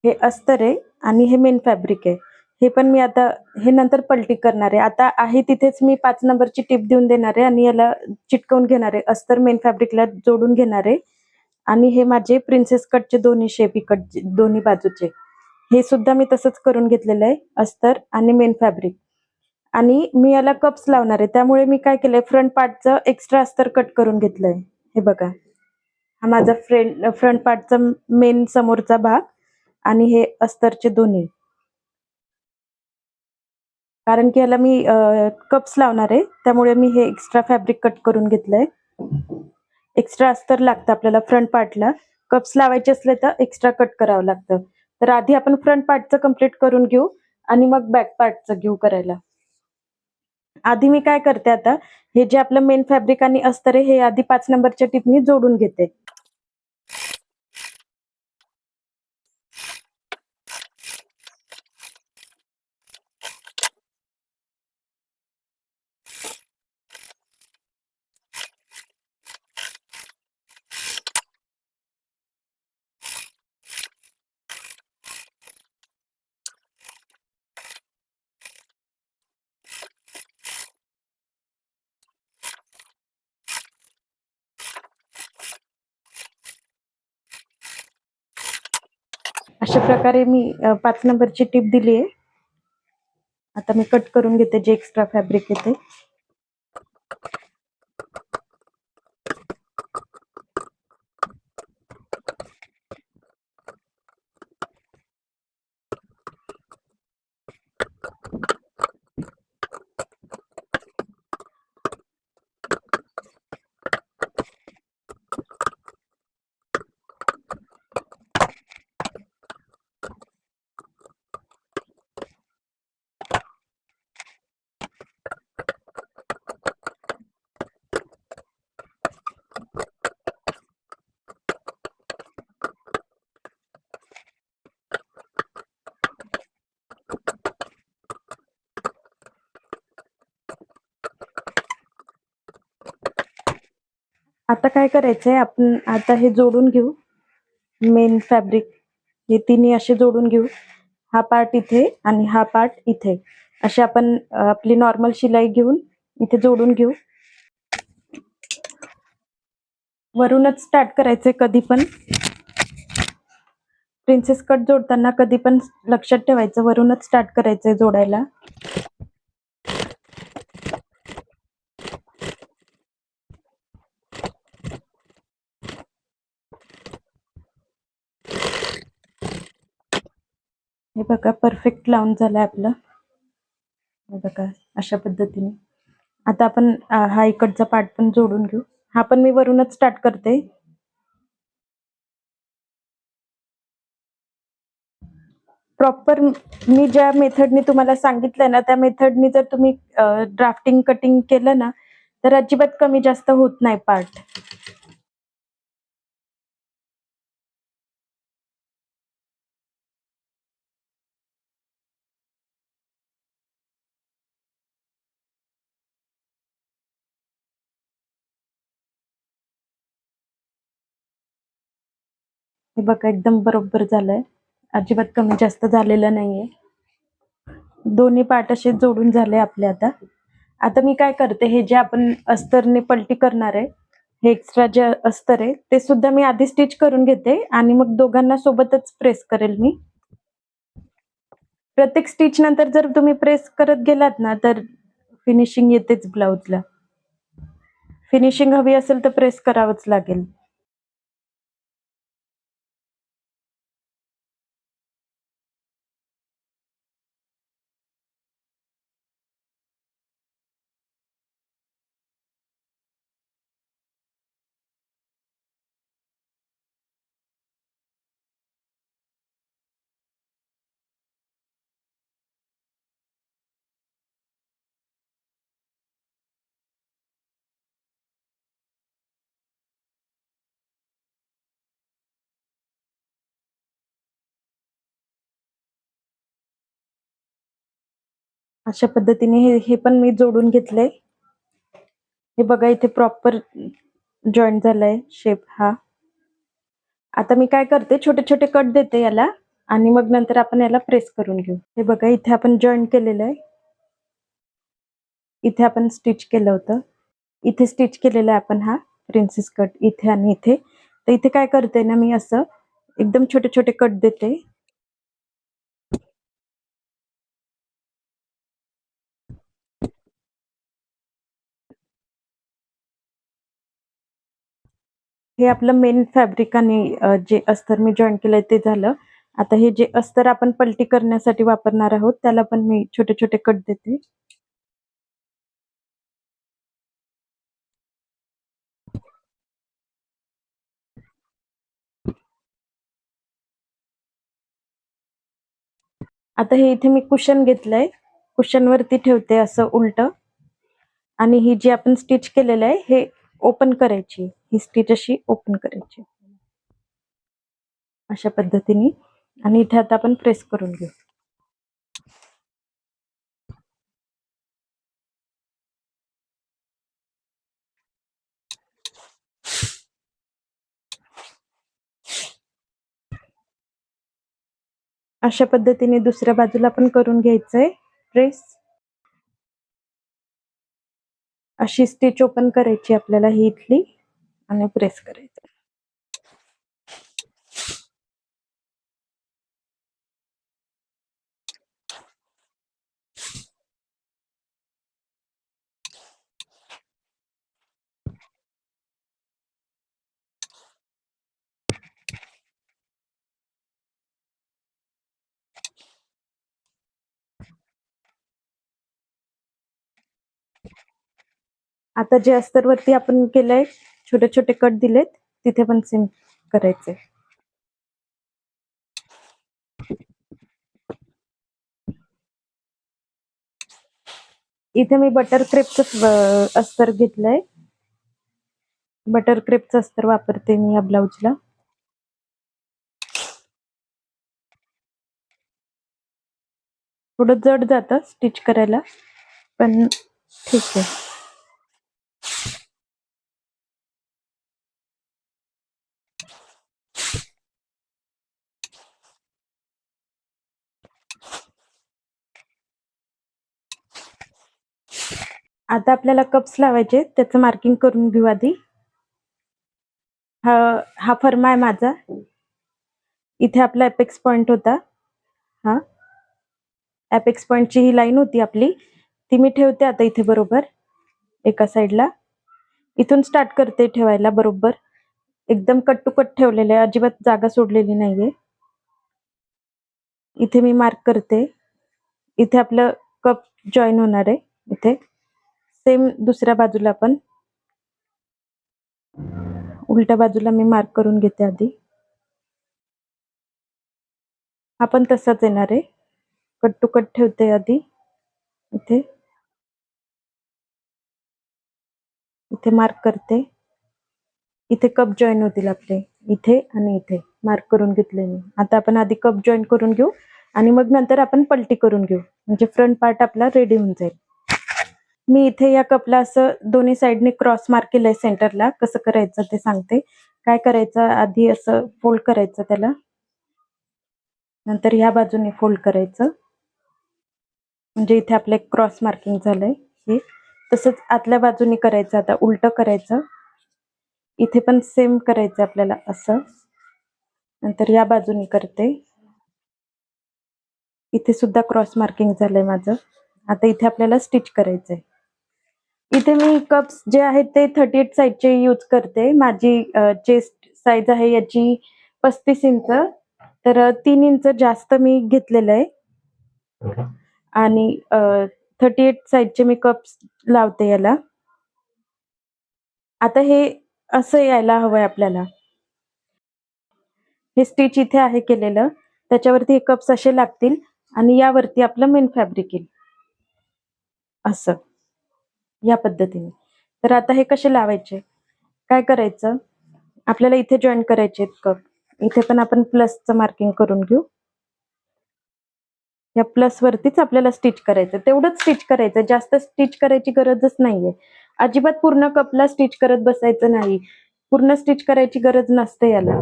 हे अस्तर आहे आणि हे मेन फॅब्रिक आहे. हे पण मी आता हे नंतर पलटी करणार आहे. आता आहे तिथेच मी 5 नंबरची टिप देऊन देणार आहे आणि याला चिटकवून घेणार आहे. अस्तर मेन फॅब्रिकला जोडून घेणार आहे आणि हे माझे प्रिन्सेस कटचे दोन्ही शेप इकडचे दोन्ही बाजूचे हे सुद्धा मी तसंच करून घेतलेलं आहे. अस्तर आणि मेन फॅब्रिक आणि मी याला कप्स लावणार आहे. त्यामुळे मी काय केलंय फ्रंट पार्टचं एक्स्ट्रा अस्तर कट करून घेतलंय. हे बघा. हा माझा फ्रंट पार्टचा मेन समोरचा भाग आणि हे अस्तरचे दोन्ही. कारण की याला मी कप्स लावणार आहे त्यामुळे मी हे एक्स्ट्रा फॅब्रिक कट करून घेतलंय. एक्स्ट्रा अस्तर लागतं आपल्याला फ्रंट पार्टला. कप्स लावायचे असले तर एक्स्ट्रा कट करावं लागतं. तर आधी आपण फ्रंट पार्टचं कम्प्लीट करून घेऊ आणि मग बॅक पार्टचं घेऊ करायला. आधी मी काय करते आता हे जे आपलं मेन फॅब्रिक आणि अस्तर आहे हे आधी 5 नंबरच्या टिपनी जोडून घेते. अशा प्रकारे मी 5 नंबरची टिप दिली आहे. आता मी कट करून घेते जे एक्स्ट्रा फॅब्रिक आहे ते. आता काय करायचंय आपण आता हे जोडून घेऊ मेन फॅब्रिक हे तिन्ही असे जोडून घेऊ. हा पार्ट इथे आणि हा पार्ट इथे, असे आपण आपली नॉर्मल शिलाई घेऊन इथे जोडून घेऊ. वरूनच स्टार्ट करायचंय कधी पण. प्रिन्सेस कट जोडताना कधी पण लक्षात ठेवायचं, वरूनच स्टार्ट करायचंय जोडायला. हे बघा परफेक्ट लावून झालंय आपलं. हे बघा अशा पद्धतीने. आता आपण हा इकडचा पार्ट पण जोडून घेऊ. हा पण मी वरूनच स्टार्ट करते. प्रॉपर मी ज्या मेथडनी तुम्हाला सांगितलंय ना, त्या मेथडनी जर तुम्ही ड्राफ्टिंग कटिंग केलं ना, तर अजिबात कमी जास्त होत नाही पार्ट. हे बघा एकदम बरोबर झालंय, अजिबात कमी जास्त झालेलं नाहीये. दोन्ही पार्ट असे जोडून झाले आपले. आता मी काय करते, हे जे आपण अस्तरने पलटी करणार आहे, हे एक्स्ट्रा जे अस्तर आहे ते सुद्धा मी आधी स्टिच करून घेते आणि मग दोघांना सोबतच प्रेस करेल मी. प्रत्येक स्टिच नंतर जर तुम्ही प्रेस करत गेलात ना, तर फिनिशिंग येतेच ब्लाउजला. फिनिशिंग हवी असेल तर प्रेस करावंच लागेल. अशा पद्धतीने हे पण मी जोडून घेतलंय. हे बघा इथे प्रॉपर जॉईंट झालाय शेप हा. आता मी काय करते, छोटे छोटे कट देते याला आणि मग नंतर आपण याला प्रेस करून घेऊ. हे बघा इथे आपण जॉईंट केलेलं आहे. इथे आपण स्टिच केलं होतं, इथे स्टिच केलेला आहे आपण हा प्रिन्सेस कट इथे आणि इथे. तर इथे काय करते ना, मी असं एकदम छोटे छोटे कट देते. हे आपलं मेन फॅब्रिक आणि जे अस्तर मी जॉईन केलंय ते झालं. आता हे जे अस्तर आपण पलटी करण्यासाठी वापरणार आहोत, त्याला पण मी छोटे छोटे कट देते. आता हे इथे मी कुशन घेतलंय, कुशन वरती ठेवते असं उलट, आणि ही जी आपण स्टिच केलेलं आहे हे ओपन करायची, ही स्टिच अशी ओपन करायची अशा पद्धतीने. आणि इथे आता आपण प्रेस करून घेऊ. अशा पद्धतीने दुसऱ्या बाजूला पण करून घ्यायचंय प्रेस. अशी स्टिच ओपन करायची आपल्याला ही इथली आणि प्रेस करायचं. आता जे अस्तर वरती आपण केलंय, छोटे छोटे कट दिलेत, तिथे पण सेम करायचंय. इथे मी बटर क्रेपचं अस्तर घेतलंय. बटर क्रेपचं अस्तर वापरते मी या ब्लाउजला. थोडं जड जातं स्टिच करायला, पण ठीक आहे. आता आपल्याला कप्स लावायचे, त्याचं मार्किंग करून घेऊ आधी. हा फर्मा आहे माझा. इथे आपला एपेक्स पॉइंट होता. हा एपेक्स पॉइंटची ही लाईन होती आपली, ती मी ठेवते आता इथे बरोबर एका साईडला. इथून स्टार्ट करते ठेवायला बरोबर. एकदम कट टू कट ठेवलेलं आहे, अजिबात जागा सोडलेली नाहीये. इथे मी मार्क करते. इथे आपलं कप जॉईन होणार आहे. इथे सेम दुसऱ्या बाजूला पण उलट्या बाजूला मी मार्क करून घेते आधी. हा पण तसाच येणार आहे. कट टू कट ठेवते आधी. इथे इथे मार्क करते. इथे कप जॉईन होतील आपले, इथे आणि इथे मार्क करून घेतले मी. आता आपण आधी कप जॉईन करून घेऊ आणि मग नंतर आपण पलटी करून घेऊ, म्हणजे फ्रंट पार्ट आपला रेडी होऊन जाईल. मी इथे या कपला असं दोन्ही साईडने क्रॉस मार्क केलंय सेंटरला. कसं करायचं ते सांगते. काय करायचं, आधी असं फोल्ड करायचं त्याला, नंतर ह्या बाजूने फोल्ड करायचं, म्हणजे इथे आपलं एक क्रॉस मार्किंग झालंय. हे तसंच आतल्या बाजूने करायचं. आता उलट करायचं. इथे पण सेम करायचं आपल्याला असं. नंतर या बाजूने करते. इथे सुद्धा क्रॉस मार्किंग झालंय माझं. आता इथे आपल्याला स्टिच करायचंय. इथे मी कप्स जे आहेत ते 38 साईजचे यूज करते. माझी चेस्ट साईज आहे याची 35 इंच, तर 3 इंच जास्त मी घेतलेलं आहे आणि 38 साईजचे मी कप्स लावते याला. आता हे असं यायला हवंय आपल्याला. हे स्टिच इथे आहे केलेलं, त्याच्यावरती हे कप्स असे लागतील आणि यावरती आपलं मेन फॅब्रिक येईल असं, या पद्धतीने. तर आता हे कसे लावायचे, काय करायचं, आपल्याला इथे जॉईन करायचे कप. इथे पण आपण प्लसचं मार्किंग करून घेऊ. या प्लस वरतीच आपल्याला स्टिच करायचं, तेवढंच स्टिच करायचं, जास्त स्टिच करायची गरजच नाहीये. अजिबात पूर्ण कपला स्टिच करत बसायचं नाही, पूर्ण स्टिच करायची गरज नसते याला.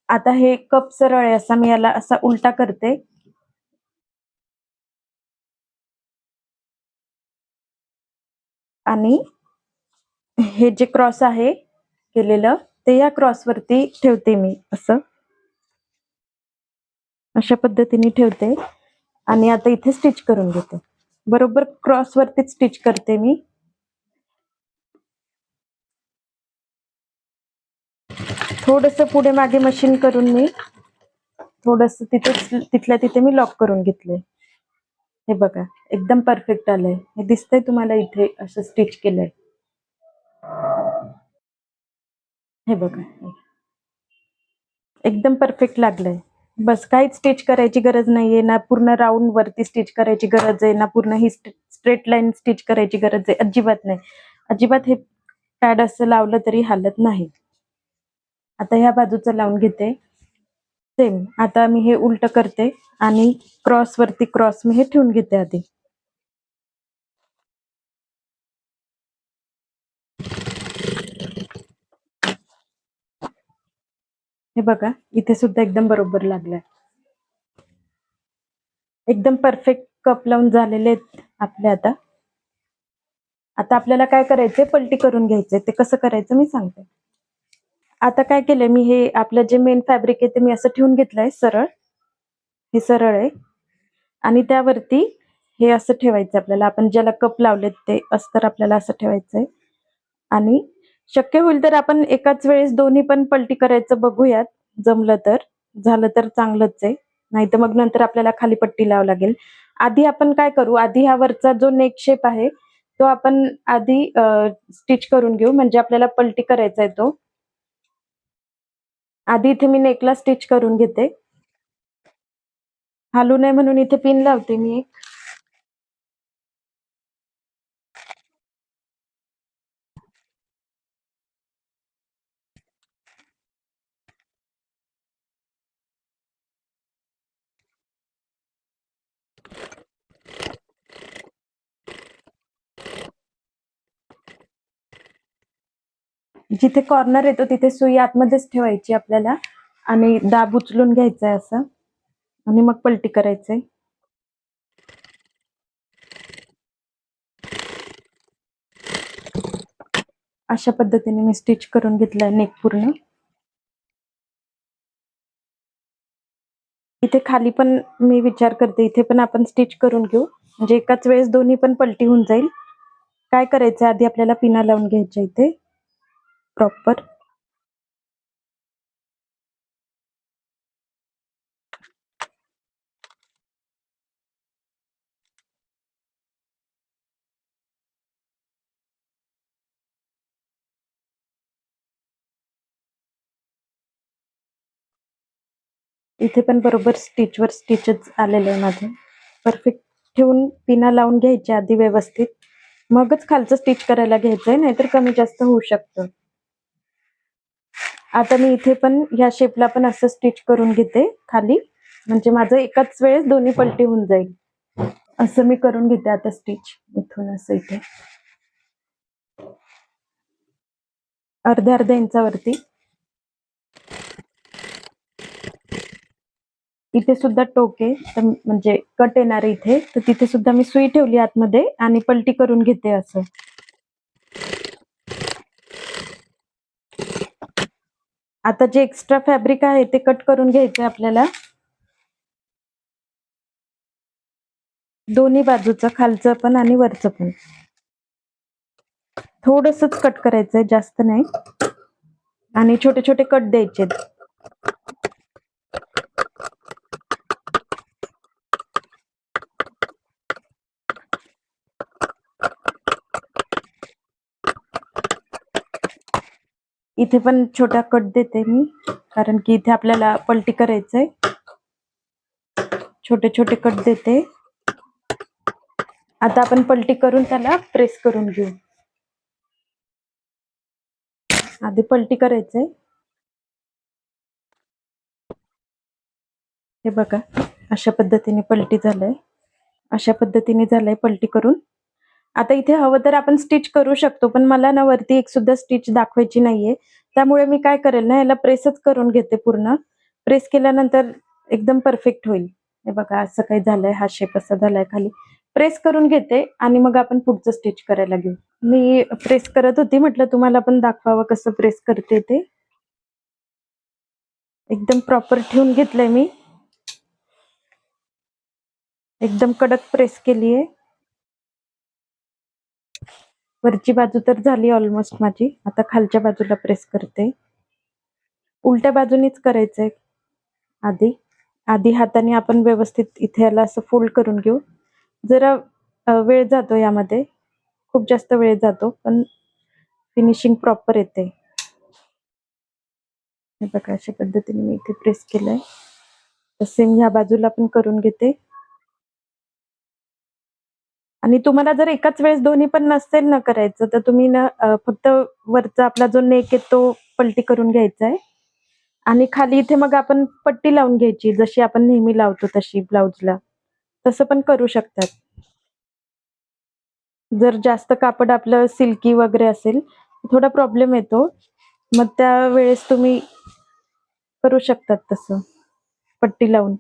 आता हे कप सरळ आहे असा मी याला असा उलटा करते. आणि हे जे क्रॉस आहे केलेलं ते या क्रॉस वरती ठेवते मी असं, अशा पद्धतीने ठेवते. आणि आता इथे स्टिच करून घेते. बरोबर क्रॉस वरतीच स्टिच करते मी. थोडस पुढे मागे मशीन करून मी थोडस तिथल्या तिथे मी लॉक करून घेतले. हे बघा एकदम परफेक्ट आलंय. हे दिसतंय तुम्हाला इथे असं स्टिच केलंय. हे बघा एकदम परफेक्ट लागलंय. बस काहीच स्टिच करायची गरज नाहीये, ना पूर्ण राऊंड वरती स्टिच करायची गरज आहे, ना पूर्ण ही स्ट्रेट लाईन स्टिच करायची गरज आहे. अजिबात नाही, अजिबात. हे पॅड असं लावलं तरी हालत नाही. आता ह्या बाजूचं लावून घेते सेम. आता मी हे उलट करते आणि क्रॉस वरती क्रॉस मी हे ठेवून घेते आधी. हे बघा इथे सुद्धा एकदम बरोबर लागलाय. एकदम परफेक्ट कप लावून झालेले आहेत आपले. आता आपल्याला काय करायचंय, पलटी करून घ्यायचंय. ते कसं करायचं मी सांगते. आता काय केलंय मी, हे आपलं जे मेन फॅब्रिक आहे ते मी असं ठेवून घेतलंय सरळ. हे सरळ आहे आणि त्यावरती हे असं ठेवायचं आपल्याला. आपण ज्याला कप लावलेत ते अस्तर आपल्याला असं ठेवायचंय. आणि शक्य होईल तर आपण एकाच वेळेस दोन्ही पण पलटी करायचं बघूयात. जमलं तर झालं तर चांगलंच आहे, नाही तर मग नंतर आपल्याला खाली पट्टी लावावी लागेल. आधी आपण काय करू, आधी हा वरचा जो नेक शेप आहे तो आपण आधी स्टिच करून घेऊ, म्हणजे आपल्याला पलटी करायचा आहे तो. आधी इथे मी नेकला स्टिच करून घेते. हालू नये म्हणून इथे पिन लावते मी एक. जिथे कॉर्नर येतो तिथे सुई आतमध्येच ठेवायची आपल्याला आणि दाब उचलून घ्यायचंय असं आणि मग पलटी करायचंय. अशा पद्धतीने मी स्टिच करून घेतलाय नेक पूर्ण. इथे खाली पण मी विचार करते, इथे पण आपण स्टिच करून घेऊ, म्हणजे एकाच वेळेस दोन्ही पण पलटी होऊन जाईल. काय करायचं, आधी आपल्याला पिना लावून घ्यायच्या इथे प्रॉपर. इथे पण बरोबर स्टिचवर स्टिचच आलेलं आहे माझं. परफेक्ट ठेवून पिना लावून घ्यायच्या आधी व्यवस्थित, मगच खालचं स्टिच करायला घ्यायचंय, नाहीतर कमी जास्त होऊ शकतं. आता मी इथे पण ह्या शेपला पण असं स्टिच करून घेते खाली, म्हणजे माझं एकाच वेळेस दोन्ही पलटी होऊन जाईल. असं मी करून घेते आता स्टिच इथून असं इथे अर्ध्या अर्ध्या इंचावरती. इथे सुद्धा टोक आहे, तर म्हणजे कट येणार इथे, तर तिथे सुद्धा मी सुई ठेवली आतमध्ये आणि पलटी करून घेते असं. आता जे एक्स्ट्रा फॅब्रिक आहे ते कट करून घ्यायचं आपल्याला, दोन्ही बाजूचं, खालचं पण आणि वरचं पण. थोडंसंच कट करायचंय, जास्त नाही, आणि छोटे छोटे कट द्यायचे. इथे पण छोटा कट देते मी, कारण की इथे आपल्याला पलटी करायचंय. छोटे छोटे कट देते. आता आपण पलटी करून त्याला प्रेस करून घेऊ. आधी पलटी करायचंय. हे बघा, अशा पद्धतीने पलटी झालंय. अशा पद्धतीने झालंय पलटी करून. आता इथे हवं तर आपण स्टिच करू शकतो, पण मला ना वरती एक सुद्धा स्टिच दाखवायची नाहीये, त्यामुळे मी काय करेल ना, याला प्रेसच करून घेते पूर्ण. प्रेस केल्यानंतर एकदम परफेक्ट होईल. हे बघा, असं काही झालंय, हा शेप असा झालाय खाली. प्रेस करून घेते आणि मग आपण पुढचं स्टिच करायला घेऊ. मी प्रेस करत होती, म्हटलं तुम्हाला पण दाखवावं कसं प्रेस करते ते. एकदम प्रॉपर ठेवून घेतलंय मी, एकदम कडक प्रेस केलीये. वरची बाजू तर झाली ऑलमोस्ट माझी, आता खालच्या बाजूला प्रेस करते. उलट्या बाजूनीच करायचंय आधी. आधी हाताने आपण व्यवस्थित इथे याला असं फोल्ड करून घेऊ. जरा वेळ जातो यामध्ये, खूप जास्त वेळ जातो, पण फिनिशिंग प्रॉपर येते. हे बघा, अशा पद्धतीने मी इथे प्रेस केलंय. सेम ह्या बाजूला पण करून घेते. आणि तुम्हाला जर एकाच वेळेस दोन्ही पण नसेल ना करायचं, तर तुम्ही ना फक्त वरचा आपला जो नेक आहे तो पलटी करून घ्यायचा आहे, आणि खाली इथे मग आपण पट्टी लावून घ्यायची, जशी आपण नेहमी लावतो तशी ब्लाउजला. तसं पण करू शकतात. जर जास्त कापड आपलं सिल्की वगैरे असेल, थोडा प्रॉब्लेम येतो, मग त्यावेळेस तुम्ही करू शकतात तसं पट्टी लावून.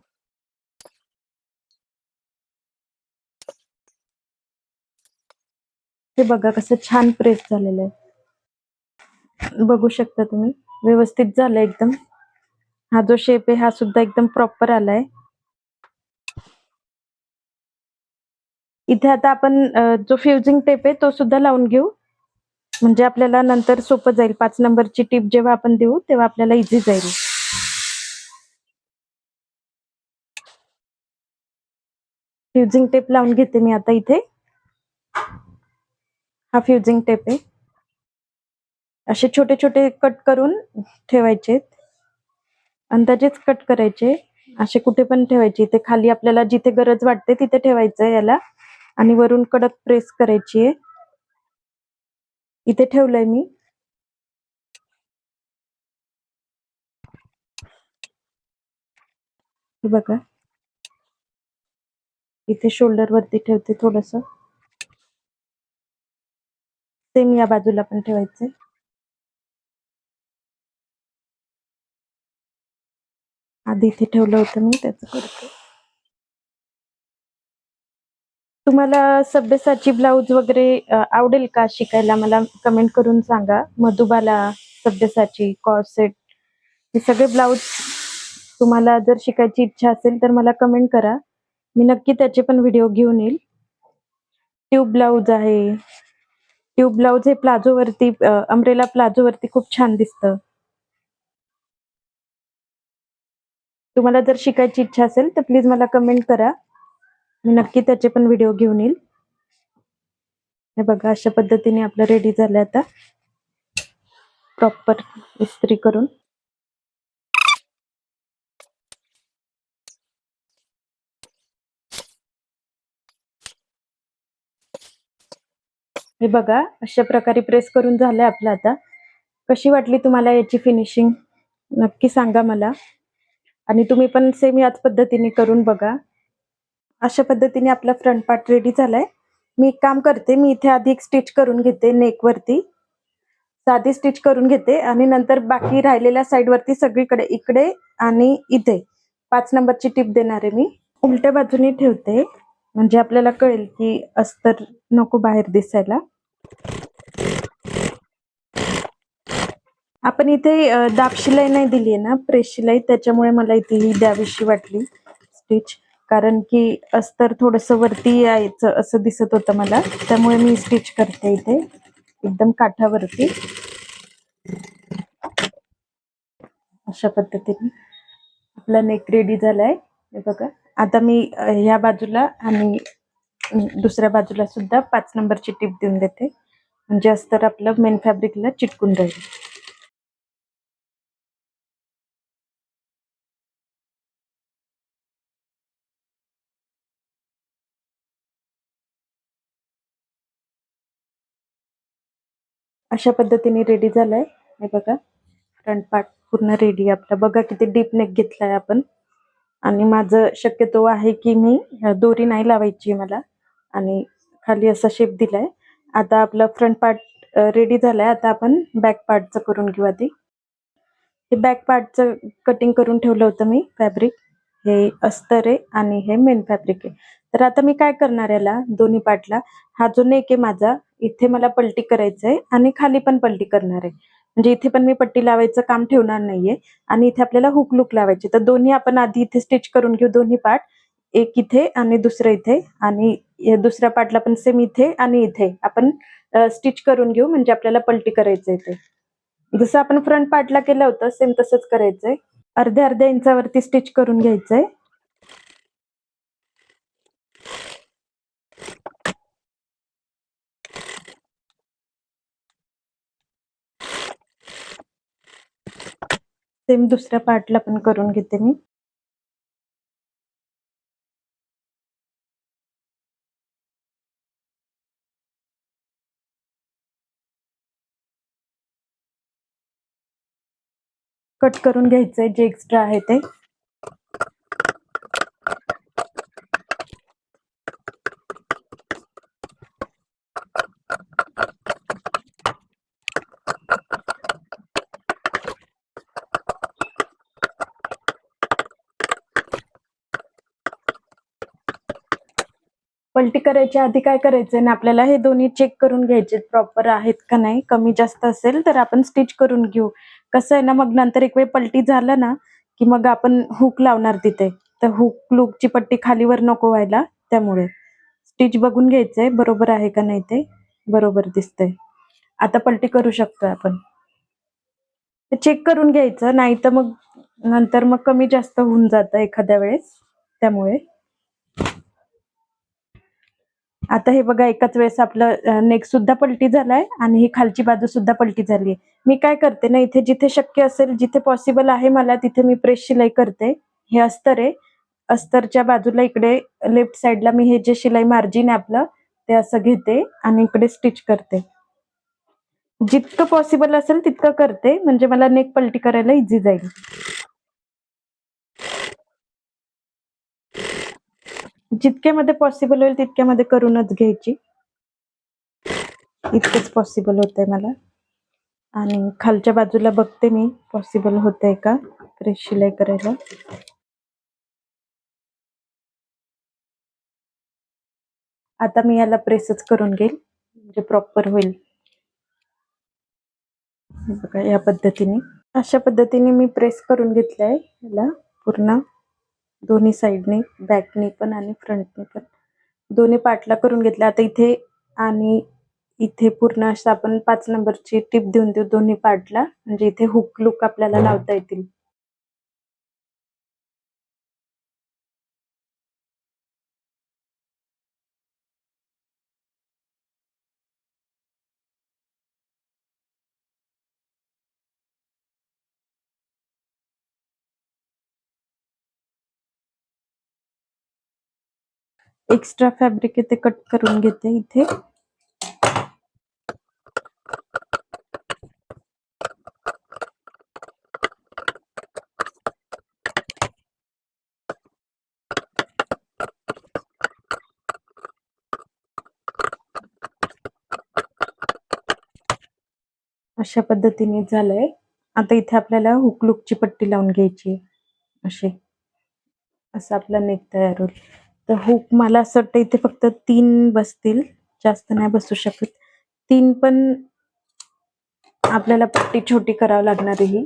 हे बघा कसं छान प्रेस झालेलं आहे, बघू शकता तुम्ही, व्यवस्थित झालं एकदम. हा जो शेप आहे हा सुद्धा एकदम प्रॉपर आलाय. इथे आता आपण जो फ्युजिंग टेप आहे तो सुद्धा लावून घेऊ, म्हणजे आपल्याला नंतर सोपं जाईल. 5 नंबरची टीप जेव्हा आपण देऊ तेव्हा आपल्याला इझी जाईल. फ्युजिंग टेप लावून घेते मी आता इथे. हा फ्युजिंग टेप आहे. असे छोटे छोटे कट करून ठेवायचे, अंदाजेच कट करायचे, असे कुठे पण ठेवायचे. इथे खाली आपल्याला जिथे गरज वाटते तिथे ठेवायचंय याला, आणि वरून कडक प्रेस करायची आहे. इथे ठेवलंय मी. हे बघा, इथे शोल्डर वरती ठेवते थोडस. सेम या बाजूला पण ठेवायचंय. आधी इथे ठेवलं होतं मी, त्याचं करते. तुम्हाला सब्यसाची ब्लाऊज वगैरे आवडेल का शिकायला? मला कमेंट करून सांगा. मधुबाला, सब्यसाची, कॉर्सेट हे सगळे ब्लाऊज तुम्हाला जर शिकायची इच्छा असेल तर मला कमेंट करा. मी नक्की त्याचे पण व्हिडिओ घेऊन येईल. ट्यूब ब्लाऊज आहे. ट्यूब ब्लाऊज हे प्लाझोवरती अम्ब्रेला प्लाझोवरती खूप छान दिसतं. तुम्हाला जर शिकायची इच्छा असेल तर प्लीज मला कमेंट करा. मी नक्की त्याचे पण व्हिडिओ घेऊन येईल. हे बघा अशा पद्धतीने आपलं रेडी झालं आता प्रॉपर इस्त्री करून. हे बघा अशा प्रकारे प्रेस करून झालंय आपलं आता. कशी वाटली तुम्हाला याची फिनिशिंग नक्की सांगा मला. आणि तुम्ही पण सेम याच पद्धतीने करून बघा. अशा पद्धतीने आपला फ्रंट पार्ट रेडी झालाय. मी एक काम करते, मी इथे आधी एक स्टिच करून घेते नेक वरती, साधी स्टिच करून घेते आणि नंतर बाकी राहिलेल्या साइड वरती सगळीकडे इकडे आणि इथे 5 नंबरची टिप देणार आहे मी. उलट्या बाजूने ठेवते म्हणजे आपल्याला कळेल की अस्तर नको बाहेर दिसायला. आपण इथे दाब शिलाई नाही दिली आहे ना, प्रेस शिलाई, त्याच्यामुळे मला इथे ही द्यावीशी वाटली स्टिच. कारण की अस्तर थोडस वरती यायचं असं दिसत होतं मला, त्यामुळे मी स्टिच करते इथे एकदम काठावरती. अशा पद्धतीने आपला नेक रेडी झालाय. हे बघा आता मी ह्या बाजूला आणि दुसऱ्या बाजूला सुद्धा 5 नंबरची टिप देऊन देते म्हणजे अस्तर आपलं मेन फॅब्रिकला चिटकून राहील. अशा पद्धतीने रेडी झालाय. हे बघा फ्रंट पार्ट पूर्ण रेडी आपला. बघा किती डीप नेक घेतलाय आपण. आणि माझं शक्यतो आहे की मी दोरी नाही लावायची मला आणि खाली असा शेप दिलाय. आता आपला फ्रंट पार्ट रेडी झालाय. आता आपण बॅक पार्टचं करून घेऊ आधी. हे बॅक पार्टचं कटिंग करून ठेवलं होतं मी फॅब्रिक. हे अस्तर आहे आणि हे मेन फॅब्रिक आहे. तर आता मी काय करणार याला दोन्ही पार्टला, हा जो नेक आहे माझा इथे मला पलटी करायचंय आणि खाली पण पलटी करणार आहे. म्हणजे इथे पण मी पट्टी लावायचं काम ठेवणार नाहीये आणि इथे आपल्याला हुक लूक लावायची. तर दोन्ही आपण आधी इथे स्टिच करून घेऊ दोन्ही पार्ट, एक इथे आणि दुसरं इथे. आणि दुसऱ्या पार्टला पण सेम इथे आणि इथे आपण स्टिच करून घेऊ म्हणजे आपल्याला पलटी करायचं इथे. जसं आपण फ्रंट पार्टला केलं होतं सेम तसंच करायचंय. अर्ध्या अर्ध्या इंचावरती स्टिच करून घ्यायचंय. सेम दुसऱ्या पार्टला पण करून घेते मी. कट करून घ्यायचंय जे एक्स्ट्रा आहे ते. पलटी करायच्या आधी काय करायचंय ना, आपल्याला हे दोन्ही चेक करून घ्यायचे प्रॉपर आहेत का नाही. कमी जास्त असेल तर आपण स्टिच करून घेऊ. कसं आहे ना, मग नंतर एक वेळ पलटी झालं ना की मग आपण हुक लावणार तिथे, तर हुक लूकची पट्टी खालीवर नको व्हायला. त्यामुळे स्टिच बघून घ्यायचंय बरोबर आहे का नाही ते. बरोबर दिसतंय. आता पलटी करू शकतो आपण. ते चेक करून घ्यायचं, नाही तर मग नंतर मग कमी जास्त होऊन जातं एखाद्या वेळेस. त्यामुळे आता हे बघा एकाच वेळेस आपलं नेक सुद्धा पलटी झालाय आणि ही खालची बाजू सुद्धा पलटी झाली. मी काय करते ना, इथे जिथे शक्य असेल, जिथे पॉसिबल आहे मला, तिथे मी प्रेस शिलाई करते. हे अस्तर आहे, अस्तरच्या बाजूला इकडे लेफ्ट साइडला मी हे जे शिलाई मार्जिन आहे आपलं ते असं घेते आणि इकडे स्टिच करते. जितकं पॉसिबल असेल तितकं करते म्हणजे मला नेक पलटी करायला इझी जाईल. जितक्यामध्ये पॉसिबल होईल तितक्यामध्ये करूनच घ्यायची. इतकंच पॉसिबल होतंय मला. आणि खालच्या बाजूला बघते मी पॉसिबल होतंय का प्रेस शिलाई करायला. आता मी याला प्रेसच करून घेईल, म्हणजे प्रॉपर होईल. हे बघा या पद्धतीने, अशा पद्धतीने मी प्रेस करून घेतलंय याला पूर्ण, दोन्ही साईडने, बॅकने पण आणि फ्रंटने पण, दोन्ही पार्टला करून घेतलं. आता इथे आणि इथे पूर्ण असं आपण 5 नंबरची टिप देऊन देऊ दोन्ही पार्टला, म्हणजे इथे हुक लुक आपल्याला लावता येतील. एक्स्ट्रा फॅब्रिक आहे ते कट करून घेते इथे. अशा पद्धतीने झालंय. आता इथे आपल्याला हुक लुकची पट्टी लावून घ्यायची अशी, असं आपला नेक तयार होईल. तर हुक मला असं वाटतं इथे फक्त 3 बसतील, जास्त नाही बसू शकत. 3 पण आपल्याला पट्टी छोटी करावी लागणार आहे. ही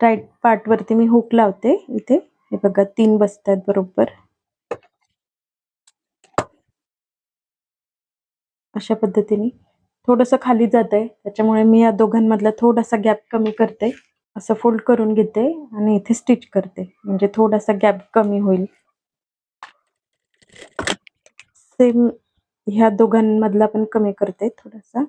राईट पार्ट वरती मी हुक लावते इथे, हे बघा 3 बसतात बरोबर. अशा पद्धतीने थोडंसं खाली जात आहे, त्याच्यामुळे मी या दोघांमधला थोडासा गॅप कमी करते. असं फोल्ड करून घेते आणि इथे स्टिच करते, म्हणजे थोडासा गॅप कमी होईल. सेम ह्या दोघांमधला पण कमी करते थोडासा.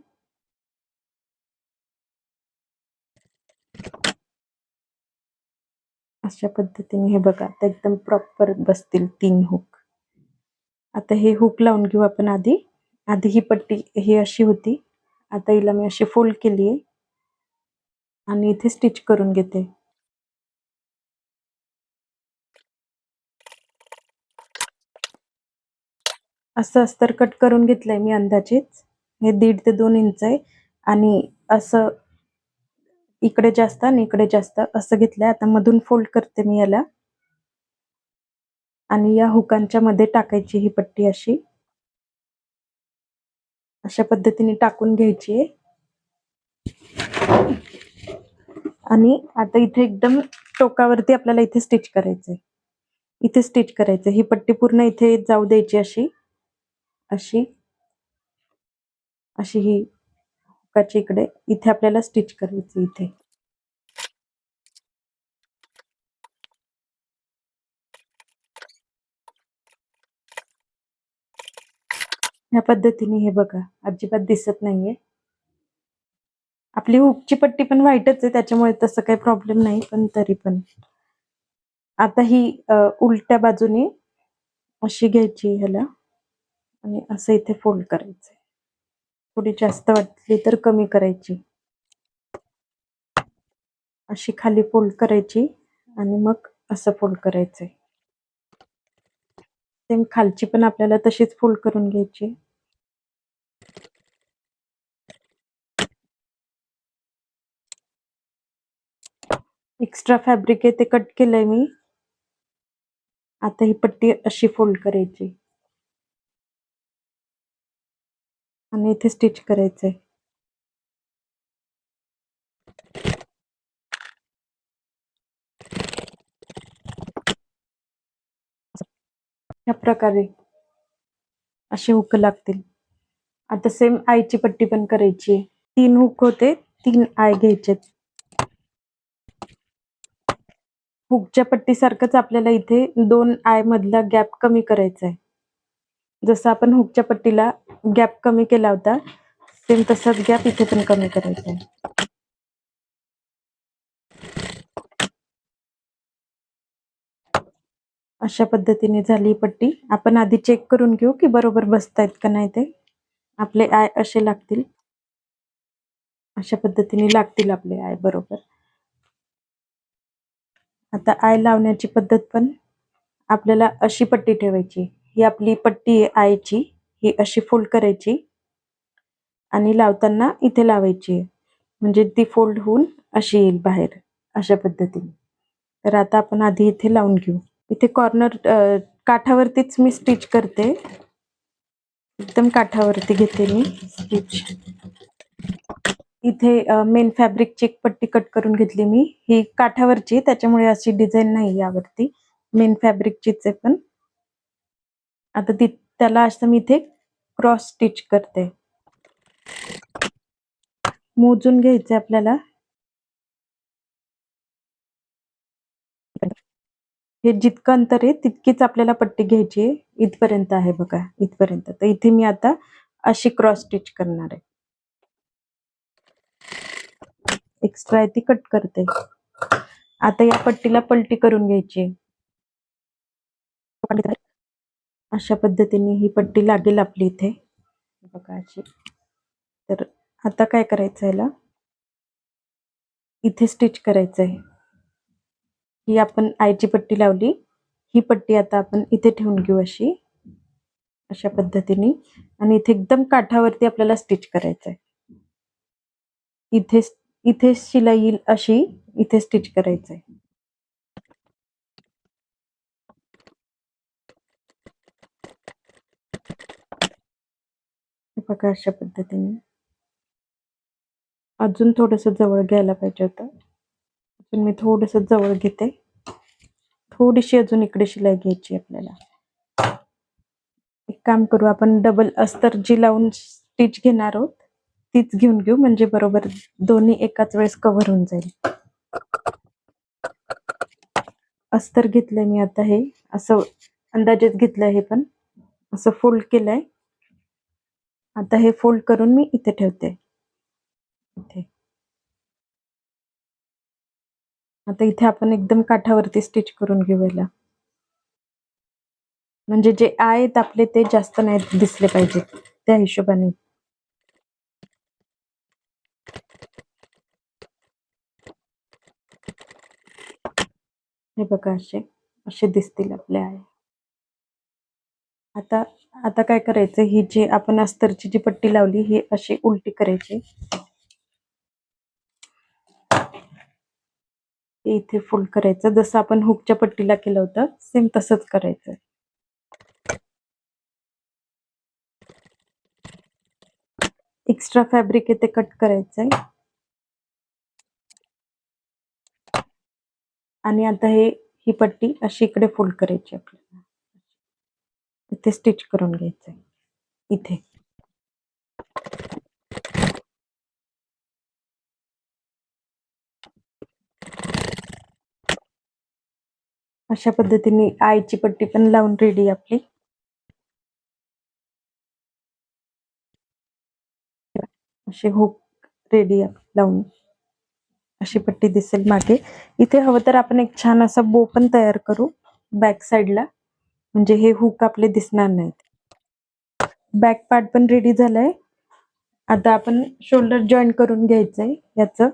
अशा पद्धतीने हे बघा आता एकदम प्रॉपर बसतील 3 हुक. आता हे हुक लावून घेऊ आपण आधी. आधी ही पट्टी ही अशी होती, आता हिला मी अशी फोल्ड केली आहे आणि इथे स्टिच करून घेते. असं अस्तर कट करून घेतलंय मी अंदाजेच, हे 1.5 ते 2 इंच आहे आणि असं इकडे जास्त आणि इकडे जास्त असं घेतलंय. आता मधून फोल्ड करते मी याला आणि या हुकांच्या मध्ये टाकायची ही पट्टी अशी, अशा पद्धतीने टाकून घ्यायची आहे. आणि आता इथे एकदम टोकावरती आपल्याला इथे स्टिच करायचंय, इथे स्टिच करायचं. ही पट्टी पूर्ण इथे जाऊ द्यायची अशी अशी अशी ही हुकाची इकडे, इथे आपल्याला स्टिच करायची इथे. ह्या पद्धतीने हे बघा, अजिबात दिसत नाहीये. आपली हुकची पट्टी पण व्हाईटच आहे, त्याच्यामुळे तसं काही प्रॉब्लेम नाही, पण तरी पण आता ही उलट्या बाजूने अशी घ्यायची ह्याला आणि असं इथे फोल्ड करायचं. थोडी जास्त वाटली तर कमी करायची. अशी खाली फोल्ड करायची आणि मग असं फोल्ड करायचंय. सेम खालची पण आपल्याला तशीच फोल्ड करून घ्यायची. एक्स्ट्रा फॅब्रिक आहे ते कट केलंय मी. आता ही पट्टी अशी फोल्ड करायची आणि इथे स्टिच करायचंय. या प्रकारे अशी हुक लागतील. आता सेम आईची पट्टी पण करायची. 3 हुक होते, 3 आय घ्यायचे. हुकच्या पट्टी सारखंच आपल्याला इथे 2 आय मधला गॅप कमी करायचा आहे. जसं आपण हुकच्या पट्टीला गॅप कमी केला होता, सेम तसाच गॅप इथे पण कमी करायचा आहे. अशा पद्धतीने झाली पट्टी. आपण आधी चेक करून घेऊ की बरोबर बसतायत का नाही ते. आपले आय असे लागतील, अशा पद्धतीने लागतील आपले आय बरोबर. आता आय लावण्याची पद्धत पण आपल्याला अशी पट्टी ठेवायची. ही आपली पट्टी आहे आयची, ही अशी फोल्ड करायची आणि लावताना इथे लावायची, म्हणजे ती फोल्ड होऊन अशी येईल बाहेर, अशा पद्धतीने. तर आता आपण आधी इथे लावून घेऊ. इथे कॉर्नर काठावरतीच मी स्टिच करते, एकदम काठावरती घेते मी स्टिच. इथे मेन फॅब्रिकची एक पट्टी कट करून घेतली मी. ही काठावरची, त्याच्यामुळे अशी डिझाईन नाही यावरती, मेन फॅब्रिकचीच आहे. पण आता त्याला असं मी इथे क्रॉस स्टिच करते. मोजून घ्यायचे आपल्याला. हे जितकं अंतर आहे तितकीच आपल्याला पट्टी घ्यायची आहे. इथपर्यंत आहे बघा, इथपर्यंत. तर इथे मी आता अशी क्रॉस स्टिच करणार आहे. एक्स्ट्रा आहे ती कट करते. आता या पट्टीला पलटी करून घ्यायची. अशा पद्धतीने ही पट्टी लागेल आपली इथे बघा अशी. तर आता काय करायचं, याला इथे स्टिच करायचं आहे. ही आपण आईची पट्टी लावली, ही पट्टी आता आपण इथे ठेवून घेऊ अशी, अशा पद्धतीने. आणि इथे एकदम काठावरती आपल्याला स्टिच करायचं आहे. इथे इथे शिलाई येईल अशी इथे स्टिच करायचं आहे. बघा अशा पद्धतीने. अजून थोडस जवळ घ्यायला पाहिजे होतं, अजून मी थोडस जवळ घेते. थोडीशी अजून इकडे शिलाई घ्यायची आपल्याला. एक काम करू, आपण डबल अस्तर जी लावून स्टिच घेणार आहोत तीच घेऊन घेऊ, म्हणजे बरोबर दोन्ही एकाच वेळेस कव्हर होऊन जाईल. अस्तर घेतलंय मी आता, हे असं अंदाजेच घेतलंय, हे पण असं फोल्ड केलंय. आता हे फोल्ड करून मी इथे ठेवते. इथे आता इथे आपण एकदम काठावरती स्टिच करून घेऊ याला, म्हणजे जे आहेत आपले ते जास्त नाही दिसले पाहिजेत त्या हिशोबाने. हे बघा असे असे दिसतील आपले आहे. आता आता काय करायचं, ही जी आपण अस्तरची जी पट्टी लावली ही अशी उलटी करायची. इथे फोल्ड करायचं, जसं आपण हुकच्या पट्टीला केलं होतं सेम तसंच करायचं. एक्स्ट्रा फॅब्रिक आहे ते कट करायचंय. आणि आता ही पट्टी अशी इकडे फोल्ड करायची आपल्याला. इथे स्टिच करून घ्यायचंय इथे. अशा पद्धतीने आईची पट्टी पण लावून रेडी आपली. अशी हुक रेडी लावून अशी पट्टी दिसेल मागे. इथे हवं तर आपण एक छान असा बो पण तयार करू बॅक साईडला, म्हणजे हे हुक आपले दिसणार नाहीत. बॅक पार्ट पण रेडी झालाय. आता आपण शोल्डर जॉईन करून घ्यायचंय. याचं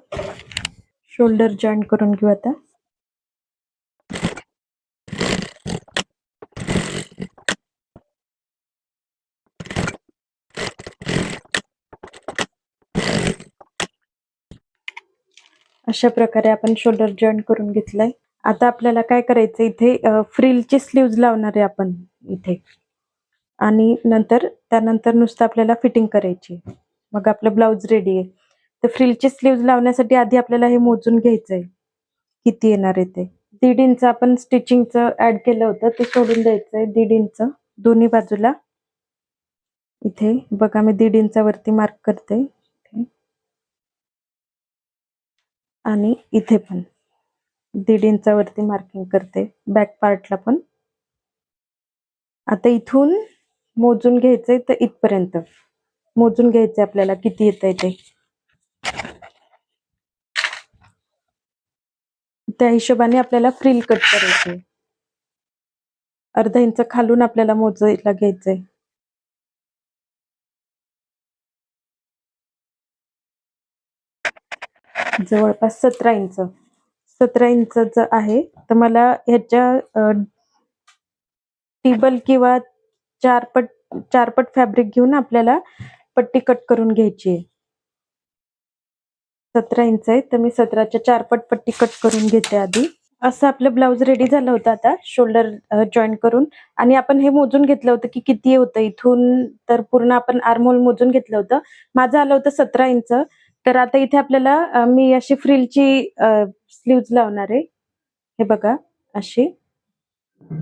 शोल्डर जॉईन करून घेऊ आता. अशा प्रकारे आपण शोल्डर जॉईन करून घेतलाय. आता आपल्याला काय करायचं, इथे फ्रिलची स्लीव्ज लावणार आहे आपण इथे, आणि त्यानंतर नुसतं आपल्याला फिटिंग करायची, मग आपलं ब्लाउज रेडी आहे. तर फ्रिलची स्लीव्ज लावण्यासाठी आधी आपल्याला हे मोजून घ्यायचंय किती येणार आहे ते. 1.5 इंच आपण स्टिचिंगचं ऍड केलं होतं ते सोडून द्यायचंय. 1.5 इंच दोन्ही बाजूला. इथे बघा मी 1.5 इंचावरती मार्क करते, आणि इथे पण 1.5 इंचावरती मार्किंग करते बॅक पार्टला पण. आता इथून मोजून घ्यायचंय, तर इथपर्यंत मोजून घ्यायचंय आपल्याला किती येतंय ते. त्या हिशोबाने आपल्याला फ्रिल कट करायची. 1/2 इंच खालून आपल्याला मोजायला घ्यायचंय. जवळपास 17 इंच 17 इंच आहे. तर मला ह्याच्या टेबल किंवा चारपट फॅब्रिक घेऊन आपल्याला पट्टी कट करून घ्यायची आहे. 17 इंच आहे, तर मी 17च्या 4 पट पट्टी कट करून घेते आधी. असं आपलं ब्लाउज रेडी झालं होतं आता शोल्डर जॉइन करून. आणि आपण हे मोजून घेतलं होतं की किती होतं इथून, तर पूर्ण आपण आर्महोल मोजून घेतलं होतं. माझं आलं होतं 17 इंच. तर आता इथे आपल्याला मी अशी फ्रिलची स्लीव्हज लावणार आहे. हे बघा अशी.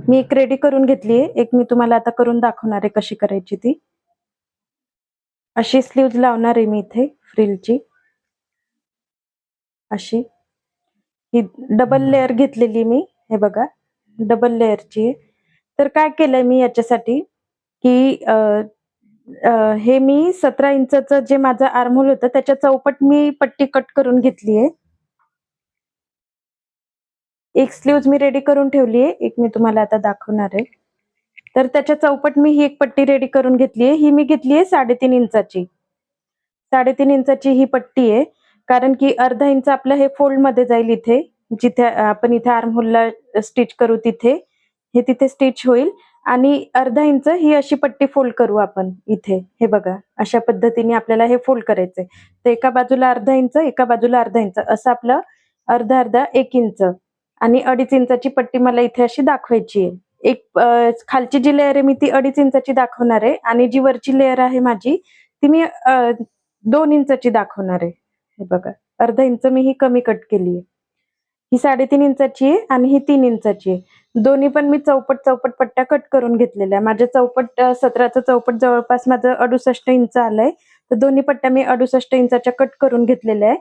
मी एक रेडी करून घेतली आहे. एक मी तुम्हाला आता करून दाखवणार आहे कशी करायची ती. अशी स्लीव्हज लावणार आहे मी इथे फ्रिलची. अशी. ही डबल लेयर घेतलेली मी. हे बघा डबल लेयरची. तर काय केलंय मी याच्यासाठी की हे मी 17 इंचचं जे माझं आर्महोल होतं त्याच्या चौपट मी पट्टी कट करून घेतली आहे. एक स्लीव्हज मी रेडी करून ठेवली आहे. एक मी तुम्हाला आता दाखवणार आहे. तर त्याच्या चौपट मी ही एक पट्टी रेडी करून घेतली आहे. ही मी घेतली आहे 3.5 इंचाची. 3.5 इंचाची ही पट्टी आहे. कारण की अर्धा इंच आपलं हे फोल्डमध्ये जाईल इथे. जिथे आपण इथे आर्महोलला स्टिच करू तिथे. हे तिथे स्टिच होईल. आणि अर्धा इंच ही अशी पट्टी फोल्ड करू आपण इथे. हे बघा अशा पद्धतीने आपल्याला हे फोल्ड करायचंय. तर एका बाजूला अर्धा इंच, एका बाजूला अर्धा इंच असं आपलं अर्धा अर्धा 1 इंच आणि 2.5 इंचाची पट्टी मला इथे अशी दाखवायची आहे. एक खालची जी लेयर आहे मी ती 2.5 इंचाची दाखवणार आहे आणि जी वरची लेयर आहे माझी ती मी 2 इंचाची दाखवणार आहे. हे बघा अर्धा इंच मी ही कमी कट केली आहे. ही 3.5 इंचाची आहे आणि ही 3 इंचाची आहे. दोन्ही पण मी चौपट चौपट पट्ट्या कट करून घेतलेल्या. माझ्या चौपट 17चं चौपट जवळपास माझं 68 इंच आलंय. तर दोन्ही पट्ट्या मी 68 इंचाच्या कट करून घेतलेल्या आहे.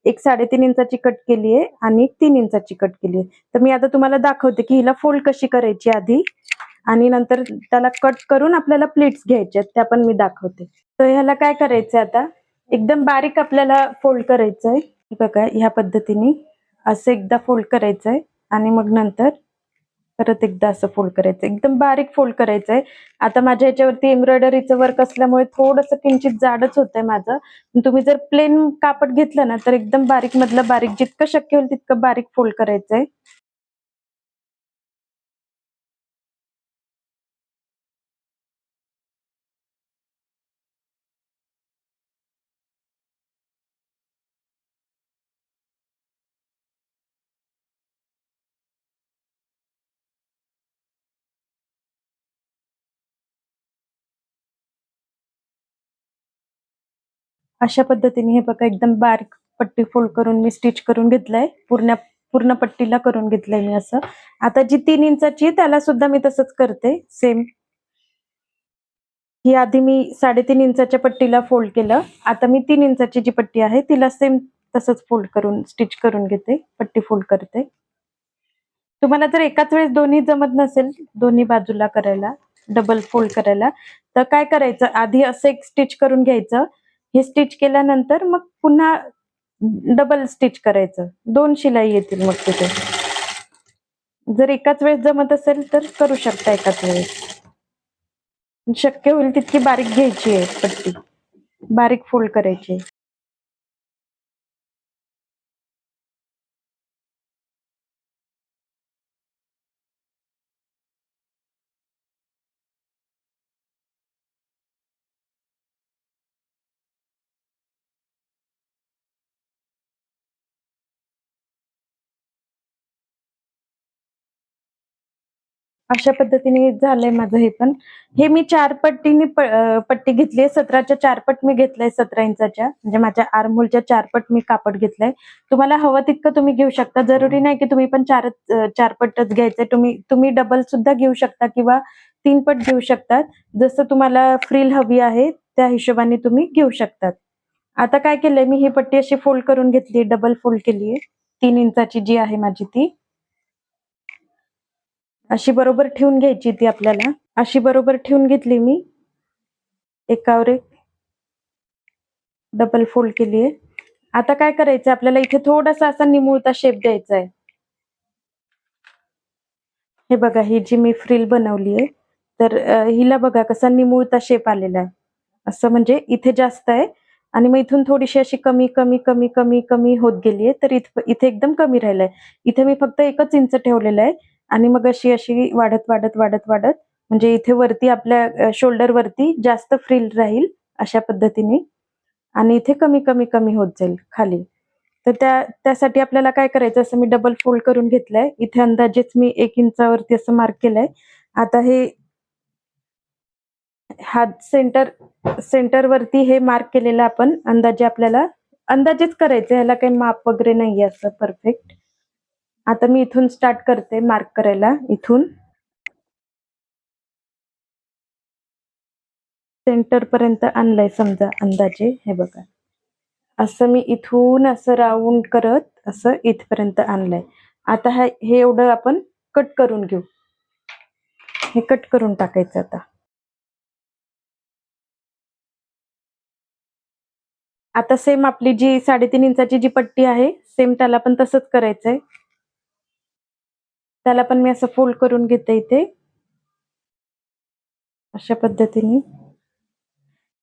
एक 3.5 इंचाची कट केली आहे आणि 3 इंचाची कट केली आहे. तर मी आता तुम्हाला दाखवते की हिला फोल्ड कशी करायची आधी आणि नंतर त्याला कट करून आपल्याला प्लीट्स घ्यायच्या त्या पण मी दाखवते. तर ह्याला काय करायचंय आता एकदम बारीक आपल्याला फोल्ड करायचंय. बघा ह्या पद्धतीने असं एकदा फोल्ड करायचंय आणि मग नंतर परत एकदा असं फोल्ड करायचं. एकदम बारीक फोल्ड करायचंय. आता माझ्या ह्याच्यावरती एम्ब्रॉयडरीचं वर्क असल्यामुळे थोडंसं किंचित जाडच होतंय माझं. तुम्ही जर प्लेन कापड घेतलं ना तर एकदम बारीक मधलं बारीक जितकं शक्य होईल तितकं बारीक फोल्ड करायचंय. अशा पद्धतीने हे बघा एकदम बारीक पट्टी फोल्ड करून मी स्टिच करून घेतलंय. पूर्ण पूर्ण पट्टीला करून घेतलंय मी असं. आता जी 3 इंचाची त्याला सुद्धा मी तसंच करते सेम. ही आधी मी 3.5 इंचाच्या पट्टीला फोल्ड केलं. आता मी 3 इंचाची जी पट्टी आहे तिला सेम तसंच फोल्ड करून स्टिच करून घेते. पट्टी फोल्ड करते. तुम्हाला जर एकाच वेळेस दोन्ही जमत नसेल दोन्ही बाजूला करायला, डबल फोल्ड करायला, तर काय करायचं आधी असं एक स्टिच करून घ्यायचं. हे स्टिच केल्यानंतर मग पुन्हा डबल स्टिच करायचं. 2 शिलाई येतील मग तिथे. जर एकाच वेळेस जमत असेल तर करू शकता एकाच वेळेस. शक्य होईल तितकी बारीक घ्यायची आहे पट्टी. बारीक फोल्ड करायची. अशा पद्धतीने झालंय माझं हे पण. हे मी 4 पट्टीने पट्टी घेतली आहे. 17च्या 4 पट मी घेतलंय 17 इंचाच्या. म्हणजे माझ्या आर्महोलच्या 4 पट मी कापड घेतलंय. तुम्हाला हवं तितकं तुम्ही घेऊ शकता. जरुरी नाही की तुम्ही पण 4 पटच घ्यायचंय. तुम्ही तुम्ही डबल सुद्धा घेऊ शकता किंवा 3 पट घेऊ शकतात. जसं तुम्हाला फ्रिल हवी आहे त्या हिशोबाने तुम्ही घेऊ शकतात. आता काय केलंय मी ही पट्टी अशी फोल्ड करून घेतली, डबल फोल्ड केलीये. 3 इंचाची जी आहे माझी ती. अशी बरोबर ठेवून घ्यायची ती आपल्याला. अशी बरोबर ठेवून घेतली मी. एकावर एक डबल फोल्ड केलीये. आता काय करायचं आपल्याला इथे थोडासा असा निमुळता शेप द्यायचा आहे. हे बघा ही जी मी फ्रिल बनवलीये तर हिला बघा कसा निमुळता शेप आलेला आहे. असं म्हणजे इथे जास्त आहे आणि मग इथून थोडीशी अशी कमी कमी कमी कमी कमी होत गेलीये. तर इथे एकदम कमी राहिलंय. इथे मी फक्त 1च इंच ठेवलेलं आहे आणि मग अशी अशी वाढत वाढत वाढत वाढत म्हणजे इथे वरती आपल्या शोल्डर वरती जास्त फ्रिल राहील अशा पद्धतीने आणि इथे कमी कमी कमी होत जाईल खाली. तर त्यासाठी आपल्याला काय करायचं, असं मी डबल फोल्ड करून घेतलंय. इथे अंदाजेच मी 1 इंचावरती असं मार्क केलंय. आता हे हात सेंटरवरती हे मार्क केलेलं आपण अंदाजे आपल्याला अंदाजेच करायचं, ह्याला काही माप वगैरे नाहीये असं परफेक्ट. आता मी इथून स्टार्ट करते मार्क करायला. इथून सेंटर पर्यंत आणलंय समजा अंदाजे, हे बघा. असं मी इथून असं राऊंड करत असं इथपर्यंत आणलंय. आता हे एवढं आपण कट करून घेऊ. हे कट करून टाकायचं आता. आता सेम आपली जी 3.5 इंचाची जी पट्टी आहे, सेम त्याला पण तसंच करायचंय. त्याला पण मी असं फोल्ड करून घेते इथे. अशा पद्धतीने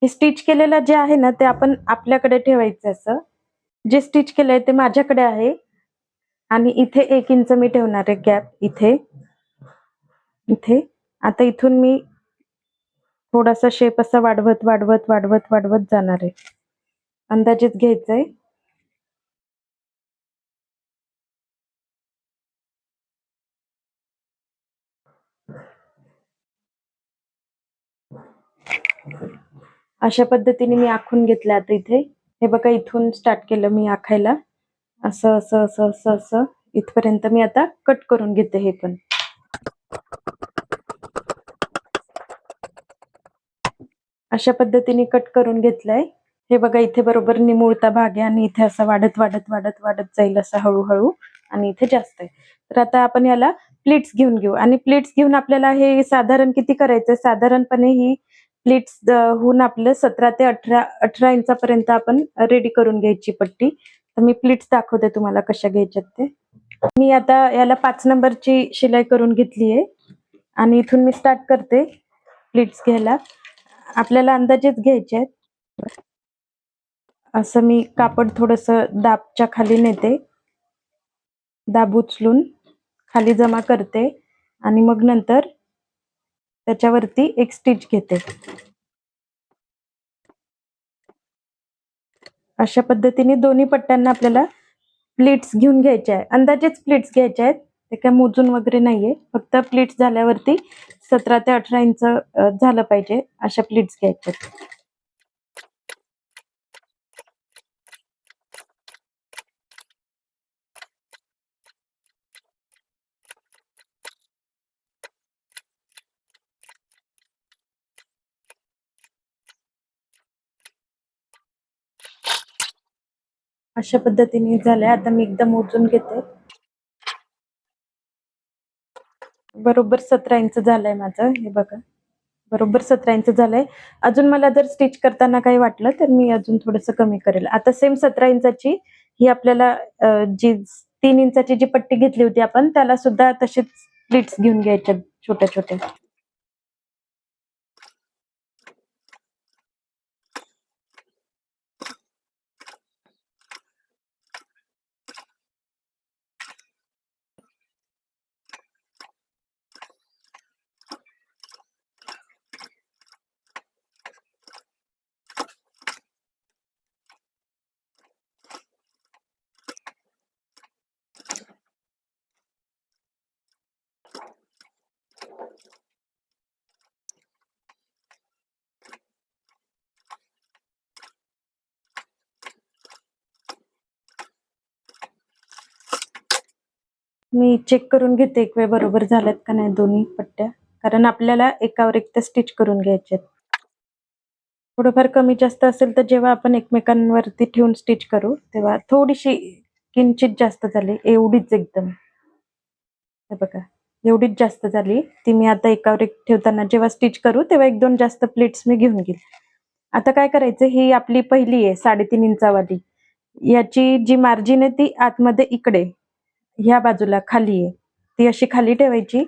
हे स्टिच केलेलं जे आहे ना, ते आपण आपल्याकडे ठेवायचं असं. जे स्टिच केलंय ते माझ्याकडे आहे आणि इथे 1 इंच मी ठेवणार आहे गॅप इथे. इथे आता इथून मी थोडासा शेप असा वाढवत जाणार आहे. अंदाजेच घ्यायचंय. अशा पद्धतीने मी आखून घेतलं. आता इथे हे बघा, इथून स्टार्ट केलं मी आखायला. असं असं असं असं असं इथपर्यंत मी आता कट करून घेते. हे पण अशा पद्धतीने कट करून घेतलंय. हे बघा, इथे बरोबर निमुळता भाग आहे आणि इथे असं वाढत जाईल असं हळूहळू, आणि इथे जास्त आहे. तर आता आपण याला प्लीट्स घेऊन घेऊ, आणि प्लीट्स घेऊन आपल्याला हे साधारण किती करायचंय, साधारणपणे ही प्लीट्स होऊन आपलं 17 ते 18 इंचापर्यंत आपण रेडी करून घ्यायची पट्टी. तर मी प्लीट्स दाखवते तुम्हाला कशा घ्यायच्यात ते. मी आता याला 5 नंबरची शिलाई करून घेतली आहे आणि इथून मी स्टार्ट करते प्लीट्स घ्यायला. आपल्याला अंदाजेच घ्यायचे आहेत. असं मी कापड थोडंसं दाबच्या खाली नेते, दाब उचलून खाली जमा करते आणि मग नंतर त्याच्यावरती एक स्टिच घेते. अशा पद्धतीने दोन्ही पट्ट्यांना आपल्याला प्लीट्स घेऊन घ्यायचे आहे. अंदाजेच प्लीट्स घ्यायचे आहेत, ते काय मोजून वगैरे नाहीये. फक्त प्लीट्स झाल्यावरती 17 ते 18 इंच झालं पाहिजे, अशा प्लीट्स घ्यायच्या आहेत. अशा पद्धतीने झालंय. आता मी एकदम मोजून घेते. बरोबर 17 इंच झालंय माझं. हे बघा, बरोबर 17 इंच झालंय. अजून मला जर स्टिच करताना काही वाटलं तर मी अजून थोडंसं कमी करेल. आता सेम 17 इंचाची ही आपल्याला जी 3 इंचाची जी पट्टी घेतली होती आपण, त्याला सुद्धा तसेच प्लीट्स घेऊन घ्यायच्या छोट्या छोट्या. मी चेक करून घेते एक वेळ बरोबर झाल्यात का नाही दोन्ही पट्ट्या, कारण आपल्याला एकावर एक त्या स्टिच करून घ्यायच्यात. थोडंफार कमी जास्त असेल तर जेव्हा आपण एकमेकांवरती ठेवून स्टिच करू तेव्हा थोडीशी किंचित जास्त झाली, एवढीच एकदम. हे बघा, एवढीच जास्त झाली. ती मी आता एकावर एक ठेवताना जेव्हा स्टिच करू तेव्हा 1-2 जास्त प्लीट्स मी घेऊन घेईल. आता काय करायचं, ही आपली पहिली आहे 3.5 इंचावाली. याची जी मार्जिन आहे ती आतमध्ये इकडे ह्या बाजूला खाली आहे. ती अशी खाली ठेवायची,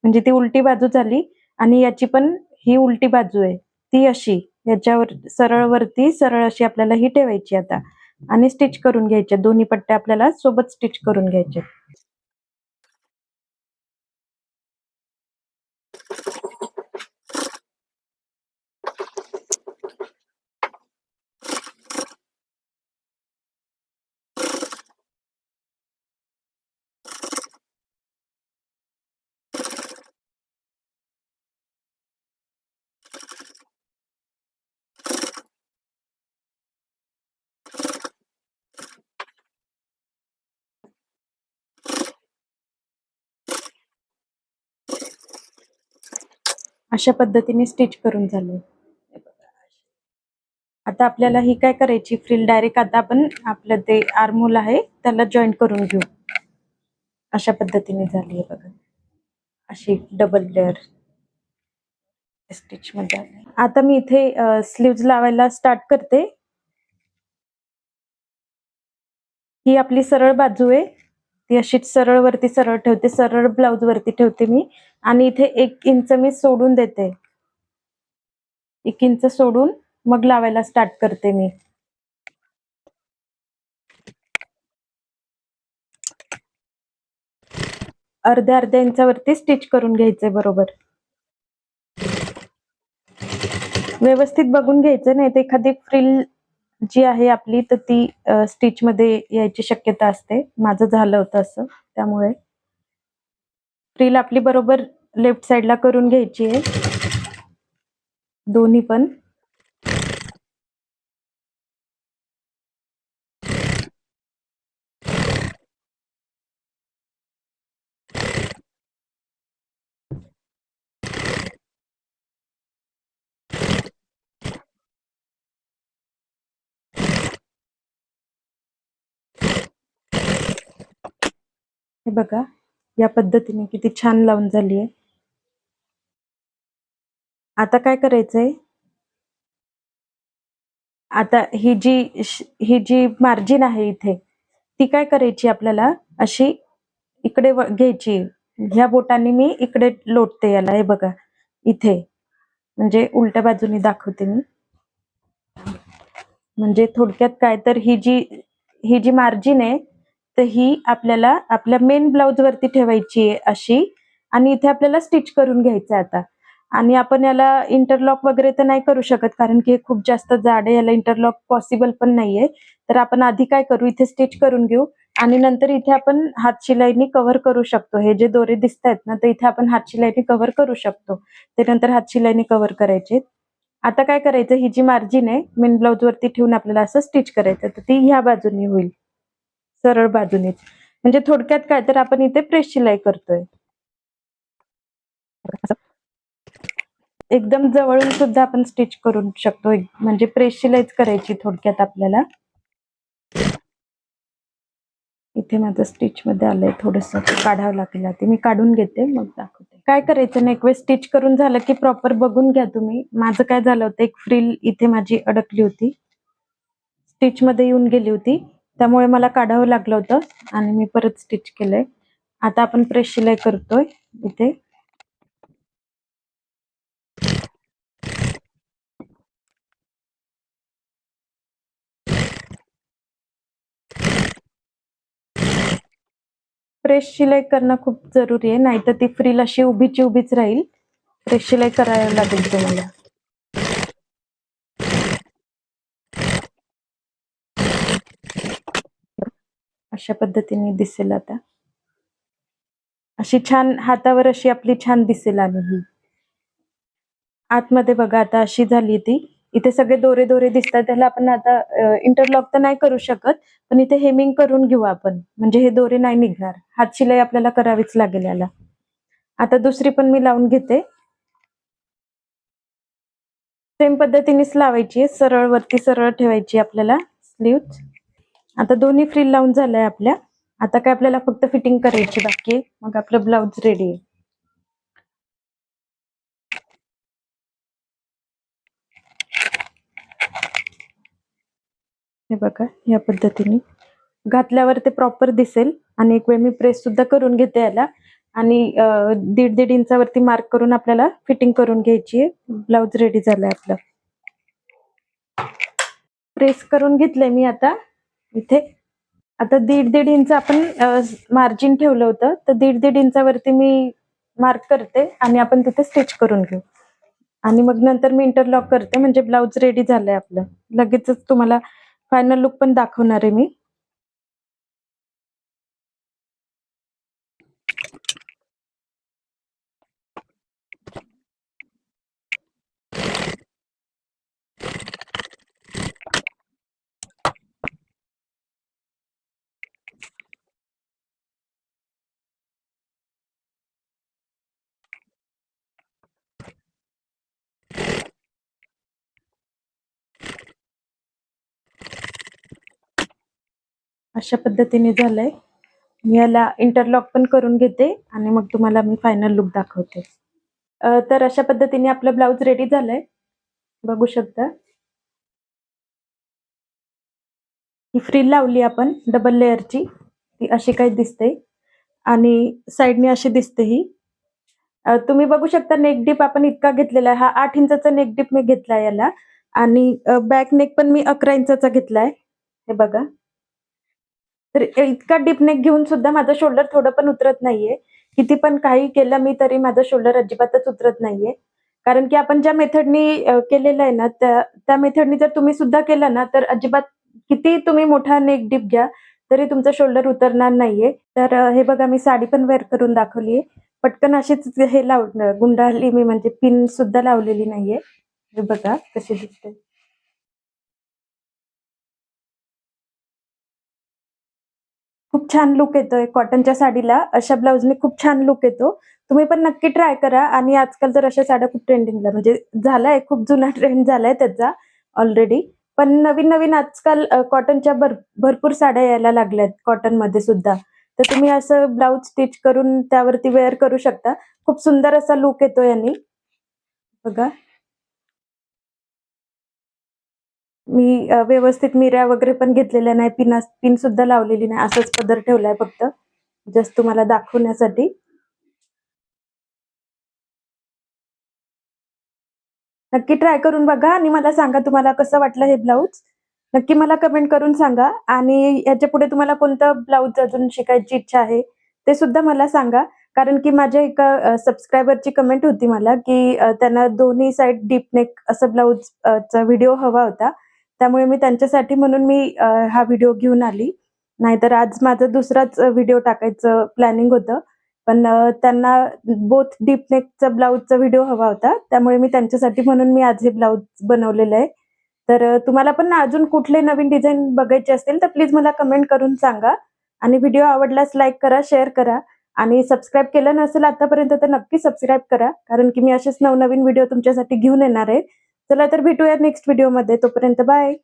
म्हणजे ती उलटी बाजू झाली. आणि याची पण ही उलटी बाजू आहे, ती अशी याच्यावर सरळ अशी आपल्याला ही ठेवायची आता, आणि स्टिच करून घ्यायच्या. दोन्ही पट्ट्या आपल्याला सोबत स्टिच करून घ्यायच्या. अशा पद्धतीने स्टिच करून झाले. आता आपल्याला ही काय करायची फ्रिल डायरेक्ट आता आपण आपलं ते आर्महोल आहे त्याला जॉईन करून घेऊ. अशा पद्धतीने झाली आहे बघा. अशी डबल लेअर स्टिच मध्ये आली. आता मी इथे स्लीव्ज लावायला स्टार्ट करते. ही आपली सरळ बाजू आहे. ती अशीच सरळ वरती सरळ ठेवते. सरळ ब्लाउज वरती ठेवते मी आणि इथे 1 इंच मी सोडून देते. 1 इंच सोडून मग लावायला स्टार्ट करते मी. अर्ध्या इंचावरती स्टिच करून घ्यायचंय बरोबर. व्यवस्थित बघून घ्यायचं, नाही तर एखादी फ्रिल जी आहे आपली तर ती स्टिच मध्ये यायची शक्यता असते. माझं झालं होतं असं. त्यामुळे फ्रिल आपली बरोबर लेफ्ट साइडला करून घ्यायची आहे. दोन्ही पण. हे बघा या पद्धतीने किती छान लावून झाली आहे. आता काय करायचंय, आता ही जी मार्जिन आहे इथे ती काय करायची आपल्याला अशी इकडे घ्यायची. ह्या बोटाने मी इकडे लोटते याला. हे बघा इथे, म्हणजे उलट्या बाजूने दाखवते मी. म्हणजे थोडक्यात काय तर ही जी मार्जिन आहे तर ही आपल्याला आपल्या मेन ब्लाउज वरती ठेवायची आहे अशी, आणि इथे आपल्याला स्टिच करून घ्यायचं आता. आणि आपण याला इंटरलॉक वगैरे तर नाही करू शकत कारण की हे खूप जास्त जाड आहे. याला इंटरलॉक पॉसिबल पण नाहीये. तर आपण आधी काय करू, इथे स्टिच करून घेऊ आणि नंतर इथे आपण हात शिलाईनी कव्हर करू शकतो. हे जे दोरे दिसत आहेत ना तर इथे आपण हात शिलाईनी कव्हर करू शकतो. ते नंतर हात शिलाईनी कव्हर करायचे. आता काय करायचं, ही जी मार्जिन आहे मेन ब्लाउज वरती ठेवून आपल्याला असं स्टिच करायचं. तर ती ह्या बाजूनी होईल, सरळ बाजूनेच. म्हणजे थोडक्यात काय तर आपण इथे प्रेस शिलाई करतोय. एकदम जवळून सुद्धा आपण स्टिच करू शकतो. म्हणजे प्रेस शिलाईच करायची थोडक्यात आपल्याला. इथे माझं स्टिच मध्ये आलंय, थोडस काढावं लागेल. ते मी काढून घेते मग दाखवते. काय करायचं ना, एक वेळ स्टिच करून झालं की प्रॉपर बघून घ्या तुम्ही. माझं काय झालं होतं, एक फ्रिल इथे माझी अडकली होती, स्टिच मध्ये येऊन गेली होती, त्यामुळे मला काढावं लागलं होतं आणि मी परत स्टिच केलंय. आता आपण प्रेस शिलाई करतोय इथे. प्रेस शिलाई करणं खूप जरुरी आहे, नाहीतर ती फ्रिल अशी उभीची उभीच राहील. प्रेस शिलाई करायला लागेल तुम्हाला. अशा पद्धतीने दिसेल. आता अशी छान हातावर अशी आपली छान दिसेल. आणि ही आतमध्ये बघा आता अशी झाली ती. इथे सगळे दोरे दोरे दिसतात, त्याला आपण आता इंटरलॉक तर नाही करू शकत, पण इथे हेमिंग करून घेऊ आपण, म्हणजे हे दोरे नाही निघणार. हात शिलाई आपल्याला करावीच लागेल याला. आता दुसरी पण मी लावून घेते. सेम पद्धतीनेच लावायची, सरळ वरती सरळ ठेवायची आपल्याला स्लीव्ह. आता दोन्ही फ्रिल लावून झालंय आपल्या. आता काय आपल्याला फक्त फिटिंग करायची बाकी आहे, मग आपलं ब्लाउज रेडी आहे. हे बघा या पद्धतीने घातल्यावर ते प्रॉपर दिसेल. आणि एक वेळ मी प्रेस सुद्धा करून घेते याला, आणि 1.5 इंचावरती मार्क करून आपल्याला फिटिंग करून घ्यायची आहे. ब्लाउज रेडी झालंय आपलं. प्रेस करून घेतलंय मी आता इथे. आता 1.5 इंच आपण मार्जिन ठेवलं होतं, तर 1.5 इंचावरती मी मार्क करते आणि आपण तिथे स्टिच करून घेऊ. आणि मग नंतर मी इंटरलॉक करते, म्हणजे ब्लाउज रेडी झालंय आपलं. लगेचच तुम्हाला फायनल लुक पण दाखवणार आहे मी. अशा पद्धतीने झालंय. मी याला इंटरलॉक पण करून घेते आणि मग तुम्हाला मी फायनल लुक दाखवते. तर अशा पद्धतीने आपलं ब्लाऊज रेडी झालंय. बघू शकता. ही फ्रिल लावली आपण डबल लेयरची. ती अशी काही दिसते आणि साइडने अशी दिसते ही. तुम्ही बघू शकता नेक डीप आपण इतका घेतलेला आहे. हा 8 इंचाचा नेक डीप मी घेतलाय याला आणि बॅक नेक पण मी 11 इंचाचा घेतलाय. हे बघा. तर इतका डीप नेक घेऊन सुद्धा माझं शोल्डर थोडं पण उतरत नाहीये. किती पण काही केलं मी तरी माझं शोल्डर अजिबातच उतरत नाहीये. कारण की आपण ज्या मेथडनी केलेलं आहे ना, त्या त्या मेथडनी जर तुम्ही सुद्धा केलं ना, तर अजिबात किती तुम्ही मोठा नेक डीप घ्या, तरी तुमचं शोल्डर उतरणार नाहीये. तर हे बघा मी साडी पण वेअर करून दाखवली पटकन अशीच हे गुंडाळली मी म्हणजे पिन सुद्धा लावलेली नाहीये. हे बघा कशी दिसते. खूप छान लूक येतोय कॉटनच्या साडीला. अशा ब्लाउजने खूप छान लूक येतो. तुम्ही पण नक्की ट्राय करा आणि आजकाल तर अशा साड्या खूप ट्रेंडिंगला म्हणजे झालाय खूप जुना ट्रेंड झालाय त्याचा ऑलरेडी. पण नवीन-नवीन आजकाल कॉटनच्या भरपूर साड्या यायला लागल्यात कॉटनमध्ये सुद्धा. तर तुम्ही असं ब्लाउज स्टिच करून त्यावरती वेअर करू शकता. खूप सुंदर असा लूक येतो यानी. बघा. मी व्यवस्थित मिऱ्या वगैरे पण घेतलेल्या नाही. पिन सुद्धा लावलेली नाही. असाच पदर ठेवलाय फक्त. जस्ट तुम्हाला दाखवण्यासाठी. नक्की ट्राय करून बघा आणि मला सांगा तुम्हाला कसं वाटलं हे ब्लाउज. नक्की मला कमेंट करून सांगा आणि याच्यापुढे तुम्हाला कोणतं ब्लाउज अजून शिकायची इच्छा आहे, ते सुद्धा मला सांगा. कारण की माझ्या एका सबस्क्रायबरची कमेंट होती मला, की त्यांना दोन्ही साइड डीप नेक असं ब्लाउज चा व्हिडिओ हवा होता. त्यामुळे मी त्यांच्यासाठी म्हणून मी हा व्हिडिओ घेऊन आली. नाहीतर आज माझा दुसराच व्हिडिओ टाकायचं प्लॅनिंग होतं. पण त्यांना बोथ डीप नेकचा ब्लाउजचा व्हिडिओ हवा होता. त्यामुळे मी त्यांच्यासाठी म्हणून मी आज हे ब्लाउज बनवलेलं आहे. तर तुम्हाला पण अजून कुठले नवीन डिझाइन बघायचे असतील तर प्लीज मला कमेंट करून सांगा आणि व्हिडिओ आवडल्यास लाईक करा, शेअर करा आणि सबस्क्राईब केलं नसेल आतापर्यंत तर नक्की सबस्क्राईब करा. कारण की मी असेच नवनवीन व्हिडिओ तुमच्यासाठी घेऊन येणार आहे. चला तर भेटूया नेक्स्ट व्हिडिओमध्ये. तोपर्यंत बाय.